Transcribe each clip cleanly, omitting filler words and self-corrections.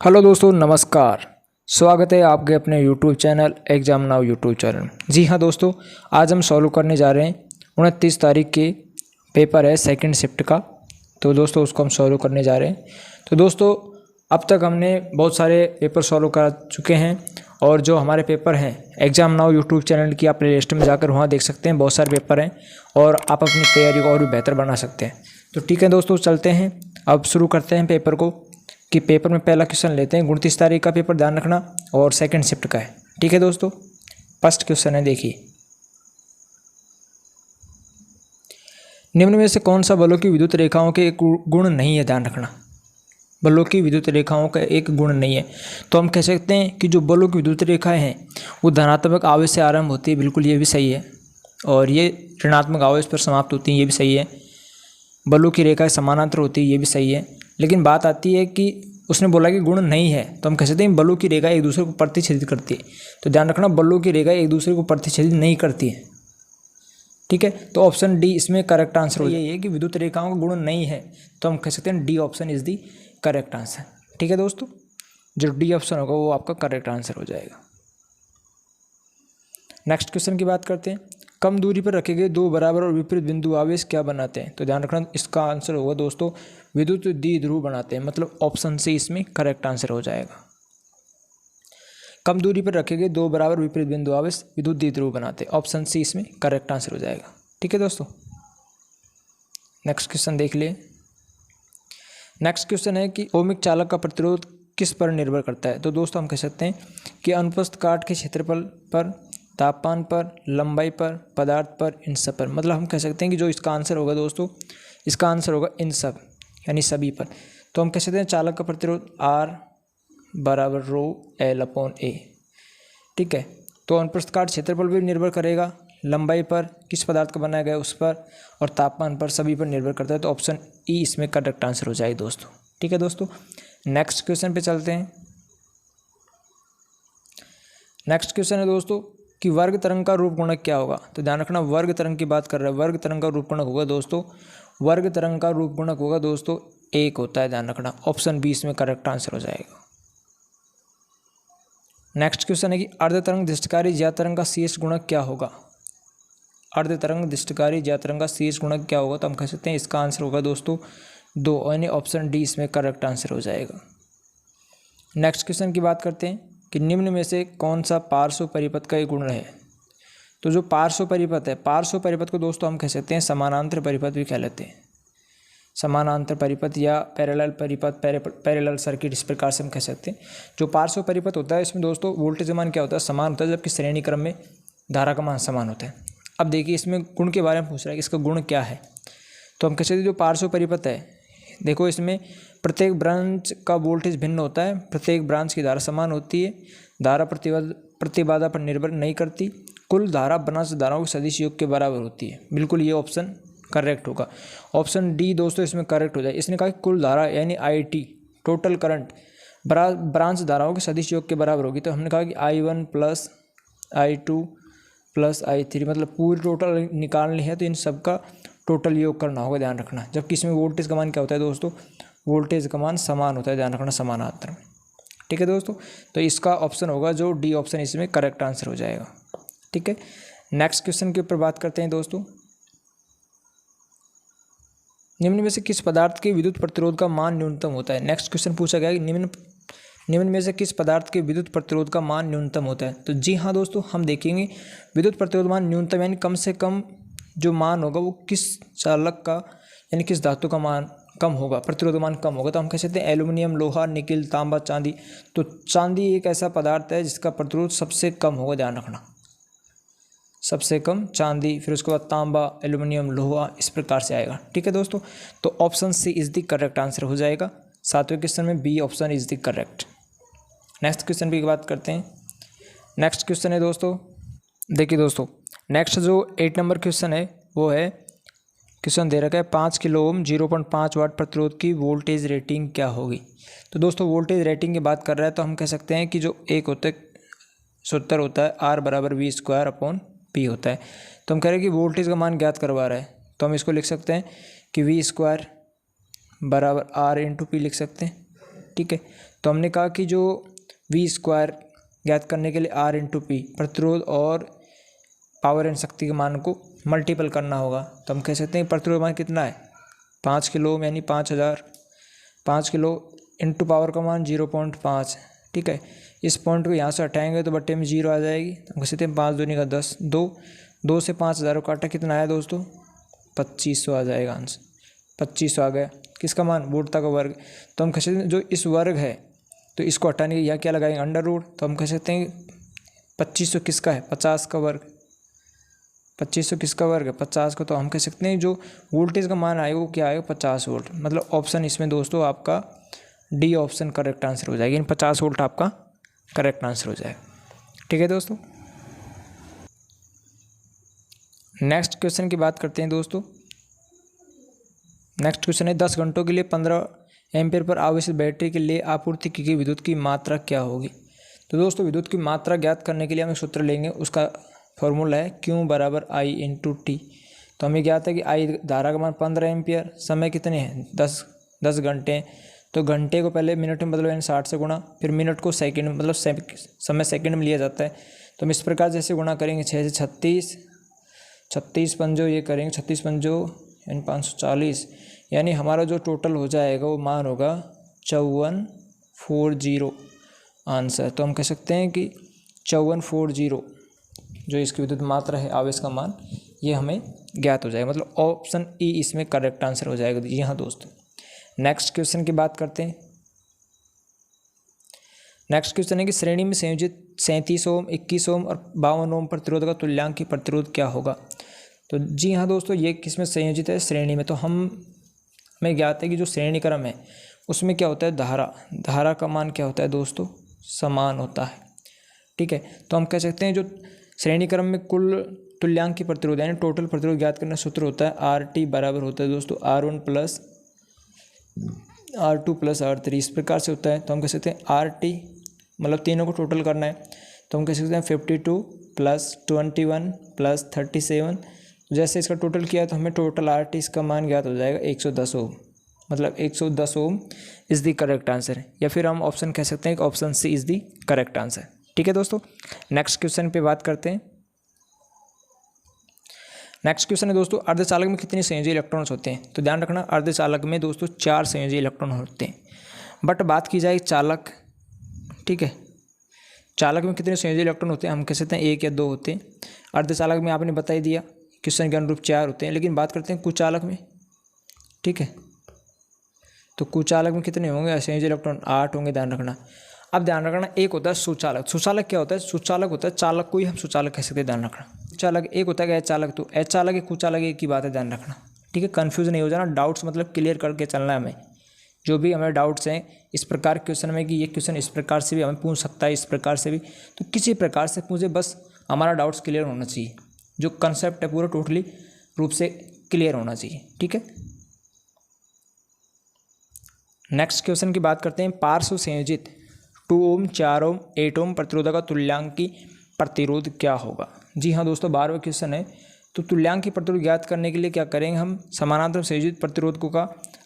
Hello दोस्तों, नमस्कार। स्वागत है आपके अपने YouTube channel exam now YouTube channel. जी हाँ दोस्तों, आज हम सॉल्व करने जा रहे हैं 29 तारीख के पेपर है सेकंड शिफ्ट का। तो दोस्तों उसको हम सॉल्व करने जा रहे हैं। तो दोस्तों अब तक हमने बहुत सारे पेपर सॉल्व कर चुके हैं और जो हमारे पेपर हैं एग्जाम नाउ यूट्यूब चैनल की आप प्ले लिस्ट में जाकर वहाँ देख सकते हैं। बहुत सारे पेपर हैं और आप अपनी तैयारी को और भी बेहतर बना सकते हैं। तो ठीक है दोस्तों, चलते हैं अब शुरू करते हैं पेपर को। कि पेपर में पहला क्वेश्चन लेते हैं 29 तारीख का पेपर, ध्यान रखना, और सेकंड शिफ्ट का है। ठीक है दोस्तों, फर्स्ट क्वेश्चन है, देखिए। निम्न में से कौन सा बलों की विद्युत रेखाओं के एक गुण नहीं है? ध्यान रखना, बलों की विद्युत रेखाओं का एक गुण नहीं है। तो हम कह सकते हैं कि जो बलों की विद्युत रेखाएं हैं वो धनात्मक आवेश से आरंभ होती है, बिल्कुल ये भी सही है। और ये ऋणात्मक आवेश पर समाप्त होती हैं, ये भी सही है। बलों की रेखाएं समानांतर होती है, ये भी सही है। लेकिन बात आती है कि उसने बोला कि गुण नहीं है, तो हम कह सकते हैं बलों की रेखाएं एक दूसरे को प्रतिच्छेदित करती है। तो ध्यान रखना, बलों की रेखाएं एक दूसरे को प्रतिच्छेदित नहीं करती है। ठीक है, तो ऑप्शन डी इसमें करेक्ट आंसर हो यही है कि विद्युत रेखाओं का गुण नहीं है। तो हम कह सकते हैं D option is the correct answer. ठीक है दोस्तों, जो डी ऑप्शन होगा वो आपका करेक्ट आंसर हो जाएगा। नेक्स्ट क्वेश्चन की बात करते हैं। कम दूरी पर रखे गए दो बराबर और विपरीत बिंदु आवेश क्या बनाते हैं? तो ध्यान रखना, इसका आंसर होगा दोस्तों विद्युत द्विध्रुव बनाते हैं, मतलब ऑप्शन सी इसमें करेक्ट आंसर हो जाएगा। कम दूरी पर रखे गए दो बराबर विपरीत बिंदु आवेश विद्युत द्विध्रुव बनाते हैं, ऑप्शन सी इसमें करेक्ट आंसर हो जाएगा। ठीक है दोस्तों, नेक्स्ट क्वेश्चन देख लिए। नेक्स्ट क्वेश्चन है कि ओमिक चालक का प्रतिरोध किस पर निर्भर करता है? तो दोस्तों हम कह सकते हैं कि अनुप्रस्थ काट के क्षेत्रफल पर, तापमान पर, लंबाई पर, पदार्थ पर, इन सब पर। मतलब हम कह सकते हैं कि जो इसका आंसर होगा दोस्तों, इसका आंसर होगा इन सब, यानी सभी पर। तो हम कह सकते हैं चालक का प्रतिरोध आर बराबर रो एल अपॉन ए। ठीक है, तो अनुप्रस्थ काट क्षेत्रफल भी निर्भर करेगा, लंबाई पर, किस पदार्थ का बनाया गया उस पर, और तापमान पर, सभी पर निर्भर करता है। तो ऑप्शन ई इसमें करेक्ट आंसर हो जाएगा दोस्तों। ठीक है दोस्तों, नेक्स्ट क्वेश्चन पे चलते हैं। नेक्स्ट क्वेश्चन है दोस्तों कि वर्ग तरंग का रूप गुणक क्या होगा? तो ध्यान रखना, वर्ग तरंग की बात कर रहा है। वर्ग तरंग का रूप गुणक होगा दोस्तों, वर्ग तरंग का रूप गुणक होगा दोस्तों एक होता है। ध्यान रखना, ऑप्शन बी इसमें करेक्ट आंसर हो जाएगा। नेक्स्ट क्वेश्चन है कि अर्धतरंग दृष्टिकारी ज्या तरंग का शीर्ष गुणक क्या होगा? अर्धतरंग दृष्टिकारी ज्या तरंग का शीर्ष गुणक क्या होगा? तो हम कह सकते हैं इसका आंसर होगा दोस्तों दो, यानी ऑप्शन डी इसमें करेक्ट आंसर हो जाएगा। नेक्स्ट क्वेश्चन की बात करते हैं कि निम्न में से कौन सा पार्श्व परिपथ का एक गुण है? तो जो पार्श्व परिपथ है, पार्श्व परिपथ को दोस्तों हम कह सकते हैं समानांतर परिपथ भी कह लेते हैं। समानांतर परिपथ या पैरेलल परिपथ, पैरेलल सर्किट, इस प्रकार से हम कह सकते हैं। जो पार्श्व परिपथ होता है इसमें दोस्तों वोल्टेज मान क्या होता है? समान होता है, जबकि श्रेणी क्रम में धारा का मान समान होता है। अब देखिए, इसमें गुण के बारे में पूछ रहा है कि इसका गुण क्या है। तो हम कह सकते हैं जो पार्श्व परिपथ है, देखो इसमें प्रत्येक ब्रांच का वोल्टेज भिन्न होता है, प्रत्येक ब्रांच की धारा समान होती है, धारा प्रतिबाधा पर निर्भर नहीं करती, कुल धारा ब्रांच धाराओं के सदिश योग के बराबर होती है। बिल्कुल ये ऑप्शन करेक्ट होगा, ऑप्शन डी दोस्तों इसमें करेक्ट हो जाए। इसने कहा कि कुल धारा यानी IT टोटल करंट ब्रांच धाराओं के सदिश योग के बराबर होगी। तो हमने कहा कि I1 plus I2 plus I3, मतलब पूरी टोटल निकालनी है तो इन सब का टोटल योग करना होगा, ध्यान रखना। जबकि इसमें वोल्टेज का मान क्या होता है दोस्तों? वोल्टेज का मान समान होता है, ध्यान रखना, समानांतर में। ठीक है दोस्तों, तो इसका ऑप्शन होगा जो डी ऑप्शन इसमें करेक्ट आंसर हो जाएगा। ठीक है, नेक्स्ट क्वेश्चन के ऊपर बात करते हैं दोस्तों। निम्न में से किस पदार्थ के विद्युत प्रतिरोध का मान न्यूनतम होता है? नेक्स्ट क्वेश्चन पूछा गया कि निम्न में से किस पदार्थ के विद्युत प्रतिरोध का मान न्यूनतम होता है? तो जी हाँ दोस्तों, हम देखेंगे विद्युत प्रतिरोध मान न्यूनतम यानी कम से कम जो मान होगा वो किस चालक का यानी किस धातु का मान कम होगा, प्रतिरोध मान कम होगा। तो हम कह सकते हैं एल्यूमिनियम, लोहा, निकिल, तांबा, चांदी। तो चांदी एक ऐसा पदार्थ है जिसका प्रतिरोध सबसे कम होगा, ध्यान रखना, सबसे कम चांदी, फिर उसके बाद तांबा, एल्यूमिनियम, लोहा, इस प्रकार से आएगा। ठीक है दोस्तों, तो option C is the correct answer हो जाएगा। सातवें क्वेश्चन में B option is the correct. Next question की बात करते हैं। नेक्स्ट क्वेश्चन है दोस्तों, देखिए दोस्तों, नेक्स्ट जो 8 नंबर क्वेश्चन है वो है, क्वेश्चन दे रखा है 5 किलो ओम 0.5 वाट प्रतिरोध की वोल्टेज रेटिंग क्या होगी? तो दोस्तों वोल्टेज रेटिंग की बात कर रहा है तो हम कह सकते हैं कि जो एक होता है सूत्र होता है R बराबर V² अपॉन P होता है। तो हम कह रहे हैं कि वोल्टेज का मान ज्ञात करवा रहा है, तो हम इसको लिख सकते हैं कि V² बराबर R इंटू P लिख सकते हैं। ठीक है। तो हमने कहा कि जो वी स्क्वायर ज्ञात करने के लिए आर इंटू पी प्रतिरोध और पावर एंड शक्ति के मान को मल्टीपल करना होगा। तो हम कह सकते हैं प्रतिरोध मान कितना है 5 किलो ओम यानी 5000, 5 किलो इंटू पावर का मान 0.5, ठीक है। इस पॉइंट को यहाँ से हटाएंगे तो बट्टे में 0 आ जाएगी। हम कह सकते हैं 5 दूनी का 10, 2 से 5000 को काटा कितना आया दोस्तों 2500 आ जाएगा आंसर। 2500 आ गया, किसका मान वोल्टता का वर्ग। तो हम कह सकते हैं जो इस वर्ग है तो इसको हटाने के यहाँ क्या लगाएंगे अंडर रूट। तो हम कह सकते हैं 2500 किसका है 50 का वर्ग, 2500 किसका वर्ग है 50 का। तो हम कह सकते हैं जो वोल्टेज का मान आएगा वो क्या आएगा 50 वोल्ट। मतलब ऑप्शन इसमें दोस्तों आपका डी ऑप्शन करेक्ट आंसर हो जाएगा, इन 50 वोल्ट आपका करेक्ट आंसर हो जाएगा, ठीक है दोस्तों। नेक्स्ट क्वेश्चन की बात करते हैं दोस्तों। नेक्स्ट क्वेश्चन है 10 घंटों के लिए 15 एम्पीयर पर आवेशित बैटरी के लिए आपूर्ति की गई विद्युत की मात्रा क्या होगी। तो दोस्तों विद्युत की मात्रा ज्ञात करने के लिए हम एक सूत्र लेंगे, उसका फॉर्मूला है Q बराबर I इंटू टी। तो हमें ज्ञात है कि I धारा का मान 15 एम्पीयर, समय कितने हैं 10 घंटे हैं। तो घंटे को पहले मिनट में बदलो यानी 60 से गुणा, फिर मिनट को सेकंड में मतलब समय सेकंड में लिया जाता है। तो हम इस प्रकार जैसे गुणा करेंगे 6 से 36 पंजो ये करेंगे 36 पंजो यानी 540, यानी हमारा जो टोटल हो जाएगा वो मान होगा 5440 आंसर। तो हम कह सकते हैं कि 5440 जो इसकी विद्युत मात्रा है आवेश का मान ये हमें ज्ञात हो जाएगा, मतलब ऑप्शन ई इसमें करेक्ट आंसर हो जाएगा। जी हाँ दोस्तों, नेक्स्ट क्वेश्चन की बात करते हैं। नेक्स्ट क्वेश्चन है कि श्रेणी में संयोजित 37 ओम, 21 ओम और 52 ओम प्रतिरोध का तुल्यांक प्रतिरोध क्या होगा। तो जी हाँ दोस्तों, ये किसमें संयोजित है श्रेणी में। तो हमें ज्ञात है कि जो श्रेणी क्रम है उसमें क्या होता है धारा का मान क्या होता है दोस्तों समान होता है, ठीक है। तो हम कह सकते हैं जो श्रेणी क्रम में कुल तुल्यांक प्रतिरोध यानी टोटल प्रतिरोध ज्ञात करने का सूत्र होता है RT बराबर होता है दोस्तों R1 plus R2 plus R3, इस प्रकार से होता है। तो हम कह सकते हैं RT मतलब तीनों को टोटल करना है, तो हम कह सकते हैं 52 प्लस 21 प्लस 37। जैसे इसका टोटल किया तो हमें टोटल RT इसका मान ज्ञात हो जाएगा 110 ओम, मतलब 110 ohm is the correct answer. या फिर हम ऑप्शन कह सकते हैं कि option C is the correct answer, ठीक है दोस्तों। नेक्स्ट क्वेश्चन पे बात करते हैं। नेक्स्ट क्वेश्चन है दोस्तों अर्धचालक में कितने संयोजी इलेक्ट्रॉन्स होते हैं। तो ध्यान रखना अर्धचालक में दोस्तों 4 संयोजी इलेक्ट्रॉन होते हैं। बट बात की जाए चालक, ठीक है, चालक में कितने संयोजी इलेक्ट्रॉन होते हैं, हम कह सकते हैं 1 या 2 होते हैं। अर्धचालक में आपने बता ही दिया क्वेश्चन के अनुरूप 4 होते हैं। लेकिन बात करते हैं कुचालक में, ठीक है। तो कुचालक में कितने होंगे संयोजी इलेक्ट्रॉन 8 होंगे, ध्यान रखना। अब ध्यान रखना एक होता है सुचालक। सुचालक क्या होता है, सुचालक होता है चालक को ही हम सुचालक कह सकते हैं, ध्यान रखना। चालक एक होता है अचालक, तो अचालक एक कुचालक एक ही बात है, ध्यान रखना, ठीक है। कन्फ्यूज नहीं हो जाना, डाउट्स मतलब क्लियर करके चलना है हमें। जो भी हमें डाउट्स हैं इस प्रकार के क्वेश्चन में कि ये क्वेश्चन इस प्रकार से भी हमें पूछ सकता है, इस प्रकार से भी, तो किसी प्रकार से पूछे, बस हमारा डाउट्स क्लियर होना चाहिए। जो कंसेप्ट है पूरा टोटली रूप से क्लियर होना चाहिए, ठीक है। नेक्स्ट क्वेश्चन की बात करते हैं पार्श्व संयोजित 2 ओम, 4 ओम, 8 ओम प्रतिरोध का तुल्यांकी प्रतिरोध क्या होगा। जी हाँ दोस्तों, 12वां क्वेश्चन है। तो तुल्यांकी प्रतिरोध ज्ञात करने के लिए क्या करेंगे, हम समानांतर संयोजित प्रतिरोधकों का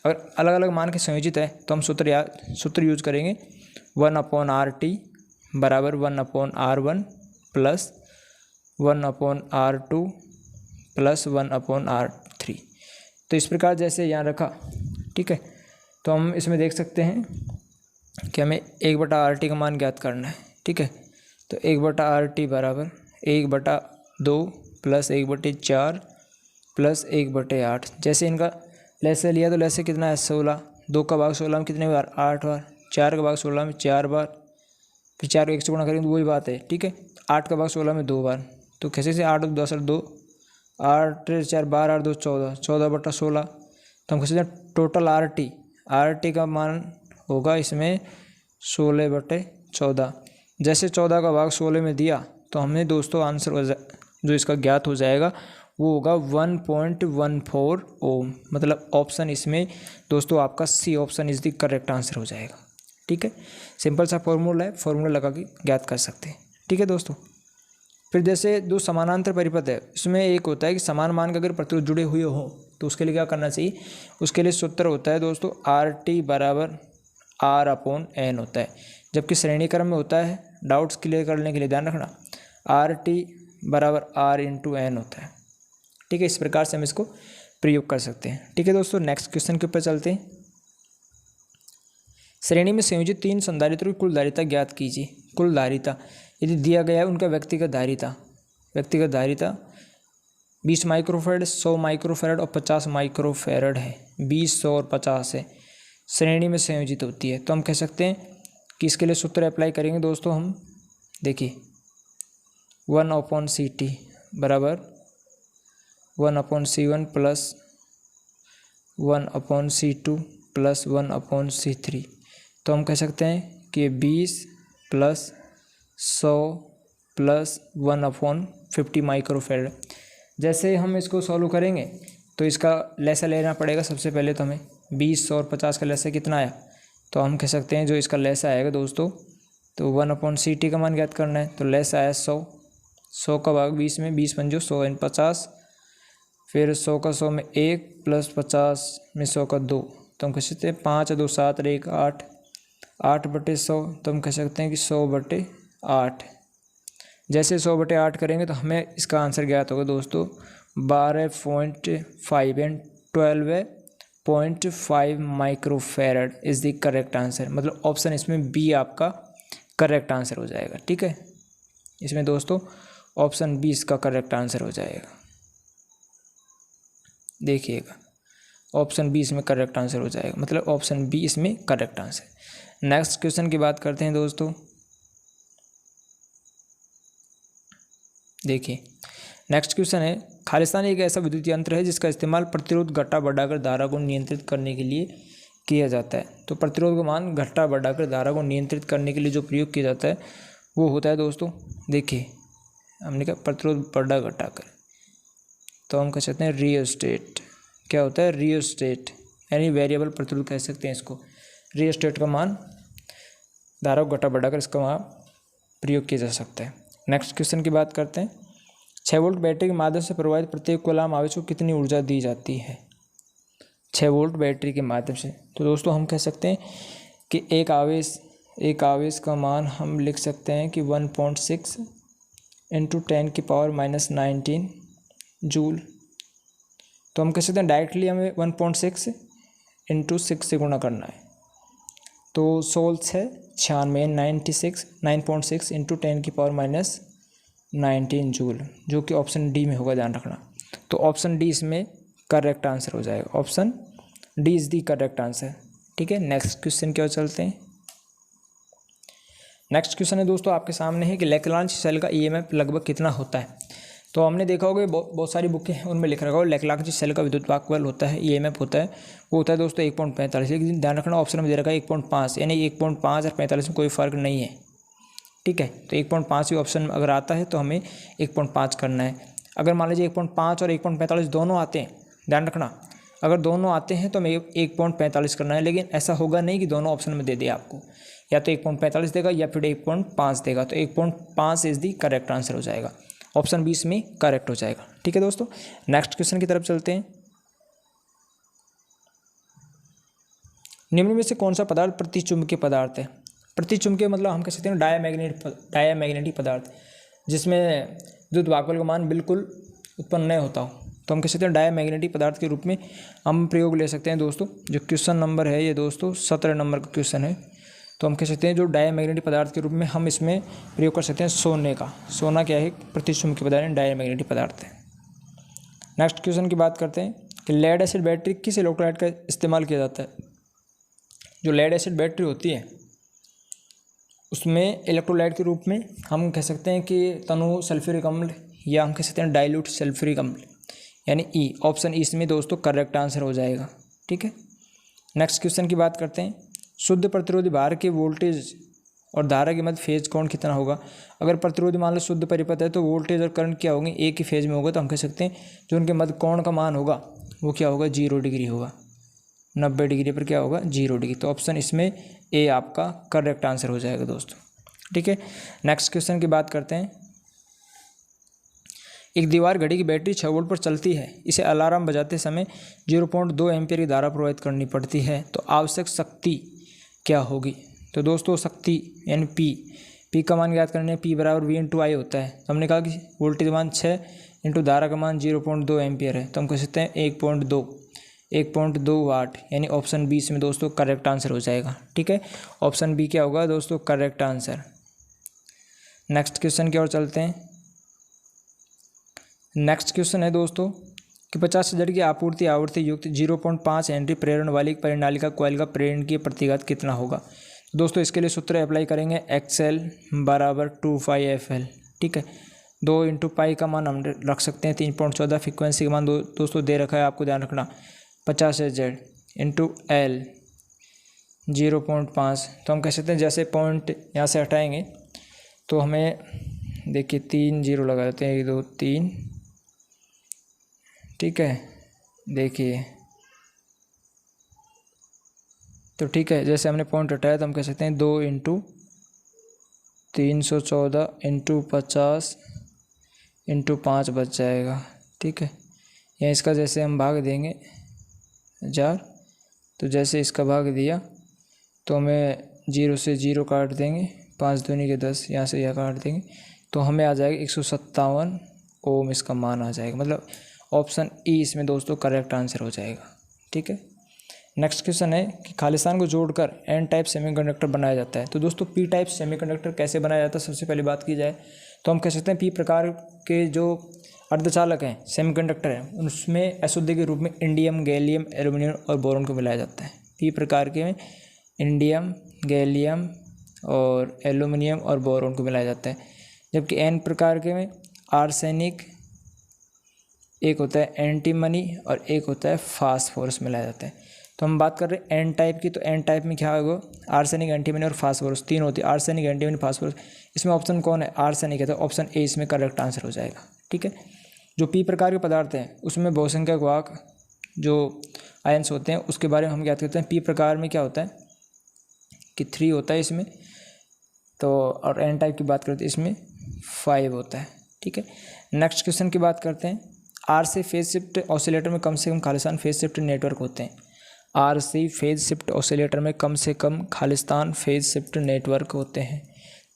अगर अलग अलग मान के संयोजित है तो हम सूत्र यूज करेंगे 1/RT बराबर 1/R1 plus 1/R2 plus 1/R3। तो इस प्रकार जैसे यहाँ रखा, ठीक है। तो हम इसमें देख सकते हैं कि हमें 1/RT का मान ज्ञात करना है, ठीक है। तो 1/RT बराबर 1/2 प्लस 1/4 प्लस 1/8। जैसे इनका लैसे लिया तो लैसे कितना है 16, 2 का भाग 16 में कितने बार 8 बार, 4 का भाग 16 में 4 बार, फिर 4 को 1 से गुणा करेंगे तो वही बात है, ठीक है। 8 का भाग 16 में 2 बार, तो कैसे से 8 2 2 8 4 12 8 2 14, 14/16। तो हम कैसे टोटल RT का मान होगा इसमें 16/14। जैसे 14 का भाग 16 में दिया तो हमने दोस्तों आंसर जो इसका ज्ञात हो जाएगा वो होगा 1.14 ओम। मतलब ऑप्शन इसमें दोस्तों आपका C option is the correct answer हो जाएगा, ठीक है। सिंपल सा फॉर्मूला है, फॉर्मूला लगा के ज्ञात कर सकते हैं, ठीक है दोस्तों। फिर जैसे दो समानांतर परिपथ है, इसमें एक होता है कि समान मान के अगर प्रतिरोध जुड़े हुए हो तो उसके लिए क्या करना चाहिए, उसके लिए सूत्र होता है दोस्तों RT बराबर R/N होता है, जबकि श्रेणी क्रम में होता है, डाउट्स क्लियर करने के लिए ध्यान रखना, RT बराबर R/N होता है। ठीक है, इस प्रकार से हम इसको प्रयोग कर सकते हैं। ठीक है दोस्तों, नेक्स्ट क्वेश्चन के ऊपर चलते हैं। श्रेणी में संयोजित 3 संधारित्रों की कुल धारिता ज्ञात कीजिए। कुल धारिता यदि दिया गया है उनका व्यक्तिगत धारिता 20 माइक्रोफैरड, 100 माइक्रोफैरड और 50 माइक्रोफैरड है। 20, 100 और 50 है, श्रेणी में संयोजित होती है। तो हम कह सकते हैं कि इसके लिए सूत्र अप्लाई करेंगे दोस्तों हम। देखिए 1/CT बराबर 1/C1 plus 1/C2 plus 1/C3। तो हम कह सकते हैं कि 20 प्लस 100 प्लस 1/50 माइक्रोफैरड। जैसे हम इसको सॉल्व करेंगे तो इसका लैसा लेना पड़ेगा। सबसे पहले तो हमें 20, 100 और 50 का लैसा कितना आया, तो हम कह सकते हैं जो इसका लैसा आएगा दोस्तों, तो 1/CT का मान ज्ञात करना है। तो लैसा आया 100 का भाग 20 में, 20 पंजो 100 यानी 50, फिर 100 का 100 में 1 प्लस 50 में 100 का 2। तो हम कह सकते हैं 5 2 7 और 1 8, 8/100। तो हम कह सकते हैं कि 100/8। जैसे 100/8 करेंगे तो हमें इसका आंसर ज्ञात होगा दोस्तों 12.5 and 12.5 microfarad is the correct answer. मतलब ऑप्शन इसमें बी आपका करेक्ट आंसर हो जाएगा। ठीक है, इसमें दोस्तों ऑप्शन बी इसका करेक्ट आंसर हो जाएगा। देखिएगा, ऑप्शन बी इसमें करेक्ट आंसर हो जाएगा, मतलब ऑप्शन बी इसमें करेक्ट आंसर। नेक्स्ट क्वेश्चन की बात करते हैं दोस्तों। देखिए नेक्स्ट क्वेश्चन है, खालिस्तान एक ऐसा विद्युत यंत्र है जिसका इस्तेमाल प्रतिरोध घटा बढ़ाकर धारा को नियंत्रित करने के लिए किया जाता है। तो प्रतिरोध का मान घटा बढ़ाकर धारा को नियंत्रित करने के लिए जो प्रयोग किया जाता है वो होता है दोस्तों, देखिए हमने कहा प्रतिरोध बढ़ा घटाकर, तो हम कह सकते हैं रियोस्टेट। क्या होता है? रियोस्टेट, यानी वेरिएबल प्रतिरोध कह सकते हैं इसको। रियोस्टेट का मान धारा को घटा बढ़ाकर इसका वहाँ प्रयोग किया जा सकता है। नेक्स्ट क्वेश्चन की बात करते हैं। 6 वोल्ट बैटरी के माध्यम से प्रवाहित प्रत्येक कूलाम आवेश को कितनी ऊर्जा दी जाती है? 6 वोल्ट बैटरी के माध्यम से, तो दोस्तों हम कह सकते हैं कि एक आवेश का मान हम लिख सकते हैं कि 1.6 × 10⁻⁻19 जूल। तो हम कह सकते हैं डायरेक्टली हमें 1.6 × 6 से गुणा करना है, तो 16 6 96 9.6 × 10⁻⁻19 जूल, जो कि ऑप्शन डी में होगा, ध्यान रखना। तो ऑप्शन डी इसमें करेक्ट आंसर हो जाएगा। Option D is the correct answer. ठीक है, नेक्स्ट क्वेश्चन की ओर चलते हैं। नेक्स्ट क्वेश्चन है दोस्तों आपके सामने है कि लैग्रांज सेल का ईएमएफ लगभग कितना होता है? तो हमने देखा होगा बहुत सारी बुकें हैं उनमें लिख रखा होगा लैग्रांज सेल का विद्युत वाहक बल होता है, ईएमएफ होता है, वो होता है दोस्तों 1.45। लेकिन ध्यान रखना ऑप्शन में दे रखा है 1.5, यानी 1.5 और 45 में कोई फ़र्क नहीं है। ठीक है, तो 1.5 भी ऑप्शन में अगर आता है तो हमें 1.5 करना है। अगर मान लीजिए 1.5 और 1.45 दोनों आते हैं, ध्यान रखना, अगर दोनों आते हैं तो हमें 1.45 करना है। लेकिन ऐसा होगा नहीं कि दोनों ऑप्शन में दे दे आपको, या तो 1.45 देगा या फिर 1.5 देगा। तो 1.5 इज़ दी करेक्ट आंसर हो जाएगा। ऑप्शन 20 में करेक्ट हो जाएगा। ठीक है दोस्तों, नेक्स्ट क्वेश्चन की तरफ चलते हैं। निम्न में से कौन सा पदार्थ प्रतिचुंबकीय पदार्थ है? प्रतिचुंबकीय मतलब हम कह सकते हैं डायामैग्नेटिक पदार्थ, जिसमें विद्युत वाहक बल का मान बिल्कुल उत्पन्न नहीं होता हो, तो हम कह सकते हैं डायामैग्नेटिक पदार्थ के रूप में हम प्रयोग ले सकते हैं दोस्तों। जो क्वेश्चन नंबर है ये दोस्तों 17 नंबर का क्वेश्चन है। तो हम कह सकते हैं जो डायामैग्नेटिक पदार्थ के रूप में हम इसमें प्रयोग कर सकते हैं सोने का। सोना क्या है? प्रतिचुंबकीय पदार्थ, डायामैग्नेटिक पदार्थ है। नेक्स्ट क्वेश्चन की बात करते हैं कि लेड एसिड बैटरी किस इलेक्ट्रोलाइट का इस्तेमाल किया जाता है? जो लेड एसिड बैटरी होती है उसमें इलेक्ट्रोलाइट के रूप में हम कह सकते हैं कि तनु सल्फ्यूरिक अम्ल, या हम कह सकते हैं डाइल्यूट सल्फ्यूरिक अम्ल, यानी ई। ऑप्शन ई इसमें दोस्तों करेक्ट आंसर हो जाएगा। ठीक है, नेक्स्ट क्वेश्चन की बात करते हैं। शुद्ध प्रतिरोधी भार के वोल्टेज और धारा के मध्य फेज कोण कितना होगा? अगर प्रतिरोधी मान लो शुद्ध परिपथ है तो वोल्टेज और करंट क्या होंगे? एक ही फेज में होगा, तो हम कह सकते हैं जो उनके मध्य कोण का मान होगा वो क्या होगा? 0 डिग्री होगा। 90 डिग्री पर क्या होगा? 0 डिग्री। तो ऑप्शन इसमें ए आपका करेक्ट आंसर हो जाएगा दोस्तों। ठीक है, नेक्स्ट क्वेश्चन की बात करते हैं। एक दीवार घड़ी की बैटरी 6 वोल्ट पर चलती है, इसे अलार्म बजाते समय 0.2 एम्पीयर की धारा प्रवाहित करनी पड़ती है, तो आवश्यक शक्ति क्या होगी। तो दोस्तों शक्ति यानी पी का मान ज्ञात करने P बराबर V इंटू आई होता है। तो हमने कहा कि वोल्टेज मान 6 इंटू धारा का मान 0.2 एम्पियर है, तो हम कह सकते हैं 1.2 वाट, यानी ऑप्शन बी इसमें दोस्तों करेक्ट आंसर हो जाएगा। ठीक है, ऑप्शन बी क्या होगा दोस्तों करेक्ट आंसर। नेक्स्ट क्वेश्चन की ओर चलते हैं। नेक्स्ट क्वेश्चन है दोस्तों कि 50 हर्ट्ज की आपूर्ति आवृत्ति युक्त 0.5 हेनरी प्रेरण वाली परिनालिका कॉइल का प्रेरण की प्रतिघात कितना होगा। दोस्तों इसके लिए सूत्र अप्लाई करेंगे XL बराबर 2πfl। ठीक है, 2 इंटू पाई का मान हम रख सकते हैं 3.14, फ्रिक्वेंसी का मान दोस्तों दे रखा है, आपको ध्यान रखना 50 हर्ट्ज इंटू L 0.5। तो हम कह सकते हैं जैसे पॉइंट यहाँ से हटाएंगे तो हमें देखिए 3 0 लगा देते हैं, 1 2 3। ठीक है, देखिए तो ठीक है, जैसे हमने पॉइंट हटाया तो हम कह सकते हैं 2 इंटू 314 इंटू 50 इंटू 5 बच जाएगा। ठीक है, या इसका जैसे हम भाग देंगे 1000, तो जैसे इसका भाग दिया तो हमें 0 से 0 काट देंगे, 5 दूनी के 10, यहाँ से यह काट देंगे तो हमें आ जाएगा 157 ओम इसका मान आ जाएगा। मतलब ऑप्शन ई इसमें दोस्तों करेक्ट आंसर हो जाएगा। ठीक है, नेक्स्ट क्वेश्चन है कि खालिस्तान को जोड़कर एन टाइप सेमीकंडक्टर बनाया जाता है। तो दोस्तों पी टाइप सेमीकंडक्टर कैसे बनाया जाता है, सबसे पहले बात की जाए तो हम कह सकते हैं पी प्रकार के जो अर्धचालक हैं सेमीकंडक्टर हैं उसमें अशुद्धि के रूप में इंडियम, गैलियम, एल्यूमिनियम और बोरॉन को मिलाया जाता है। पी प्रकार के में इंडियम, गैलियम और एल्यूमिनियम और बोरॉन को मिलाया जाता है। जबकि एन प्रकार के में आर्सेनिक, एक होता है एंटीमनी और एक होता है फास्फोरस मिलाया जाता है। तो हम बात कर रहे हैं एन टाइप की, तो एन टाइप में क्या होगा, आर्सेनिक, एंटीमनी और फास्फोरस तीन होती है, आर्सेनिक, एंटीमनी, फास्फोरस। इसमें ऑप्शन कौन है, आर्सेनिक है, तो ऑप्शन ए इसमें करेक्ट आंसर हो जाएगा। ठीक है, जो पी प्रकार के पदार्थ हैं उसमें बहुसंख्यक वाहक जो आयंस होते हैं उसके बारे में हम ज्ञात करते हैं। पी प्रकार में क्या होता है कि 3 होता है इसमें, तो और एन टाइप की बात करते हैं इसमें 5 होता है। ठीक है, नेक्स्ट क्वेश्चन की बात करते हैं। आरसी फेज शिफ्ट ऑसिलेटर में कम से कम खालिस्तान फेज शिफ्ट नेटवर्क होते हैं। आरसी फेज शिफ्ट ऑसिलेटर में कम से कम खालिस्तान फेज शिफ्ट नेटवर्क होते हैं।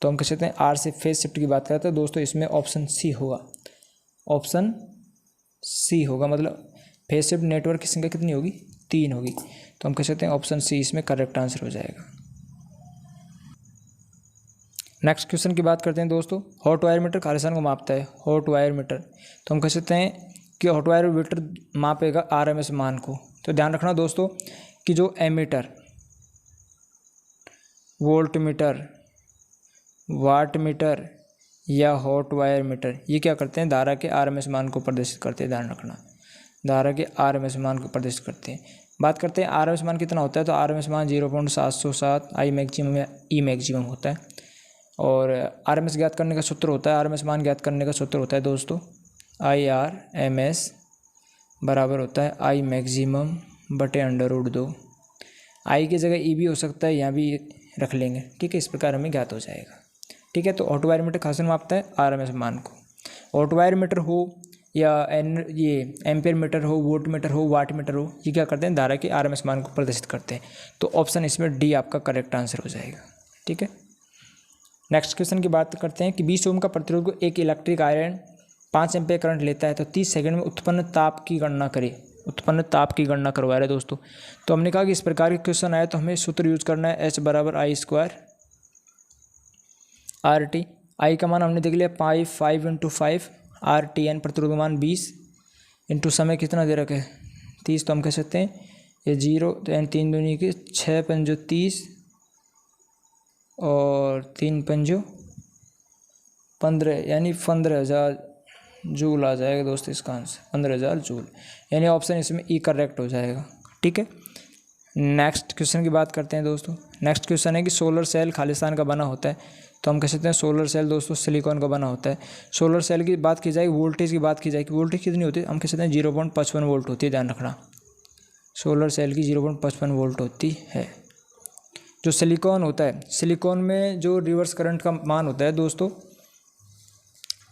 तो हम कह सकते हैं आरसी फेज शिफ्ट की बात करते हैं दोस्तों, इसमें ऑप्शन सी होगा, ऑप्शन सी होगा। मतलब फेज शिफ्ट नेटवर्क की संख्या कितनी होगी, 3 होगी। तो हम कह सकते हैं ऑप्शन सी इसमें करेक्ट आंसर हो जाएगा। नेक्स्ट क्वेश्चन की बात करते हैं दोस्तों। हॉट वायर मीटर खालिस्तान को मापता है, हॉट वायर मीटर। तो हम कह सकते हैं कि हॉट वायर मीटर मापेगा आरएमएस मान को। तो ध्यान रखना दोस्तों कि जो ammeter, voltmeter, wattmeter या हॉट वायर मीटर ये क्या करते हैं, धारा के आरएमएस मान को प्रदर्शित करते हैं। ध्यान रखना, धारा के आरएमएस मान को प्रदर्शित करते हैं। बात करते हैं आरएमएस मान कितना होता है, तो आरएमएस मान 0.707 आई मैक्सिमम या ई मैक्सिमम होता है। और आरएमएस ज्ञात करने का सूत्र होता है, आरएमएस मान ज्ञात करने का सूत्र होता है दोस्तों IRMS बराबर होता है आई मैक्सिमम बटे √2। आई की जगह ई भी हो सकता है, यहाँ भी रख लेंगे। ठीक है, इस प्रकार हमें ज्ञात हो जाएगा। ठीक है, तो हॉट वायर मीटर खालिस्तान मापता है आरएमएस मान को। हॉट वायर मीटर हो या ये एम्पियर मीटर हो, वोल्ट मीटर हो, वाट मीटर हो, ये क्या करते हैं, धारा के आरएमएस मान को प्रदर्शित करते हैं। तो ऑप्शन इसमें डी आपका करेक्ट आंसर हो जाएगा। ठीक है, नेक्स्ट क्वेश्चन की बात करते हैं कि 20 ओम का प्रतिरोध को एक इलेक्ट्रिक आयरन 5 एम्पीयर करंट लेता है तो 30 सेकंड में उत्पन्न ताप की गणना करें। उत्पन्न ताप की गणना करवा रहे हैं दोस्तों। तो हमने कहा कि इस प्रकार के क्वेश्चन आए तो हमें सूत्र यूज करना है H बराबर I² RT। आई का मान हमने देख लिया 5 इंटू 5 RTN प्रतिरोध मान 20 इंटू समय कितना दे रखे 30। तो हम कह सकते हैं ये 0 तो यानी 3 दूनी के 6 पंजो 30 और 3 पंजो 15 यानी 15,000 जूल आ जाएगा दोस्तों इसका आंसर, 15,000 जूल, यानी ऑप्शन इसमें ई करेक्ट हो जाएगा। ठीक है, नेक्स्ट क्वेश्चन की बात करते हैं दोस्तों। नेक्स्ट क्वेश्चन है कि सोलर सेल खालिस्तान का बना होता है। तो हम कह सकते हैं सोलर सेल दोस्तों सिलिकॉन का बना होता है। सोलर सेल की बात की जाए, वोल्टेज की बात की जाए कि वोल्टेज कितनी होती है, हम कह सकते हैं 0.55 वोल्ट होती है। ध्यान रखना, सोलर सेल की 0.55 वोल्ट होती है। जो सिलिकॉन होता है, सिलिकॉन में जो रिवर्स करंट का मान होता है दोस्तों,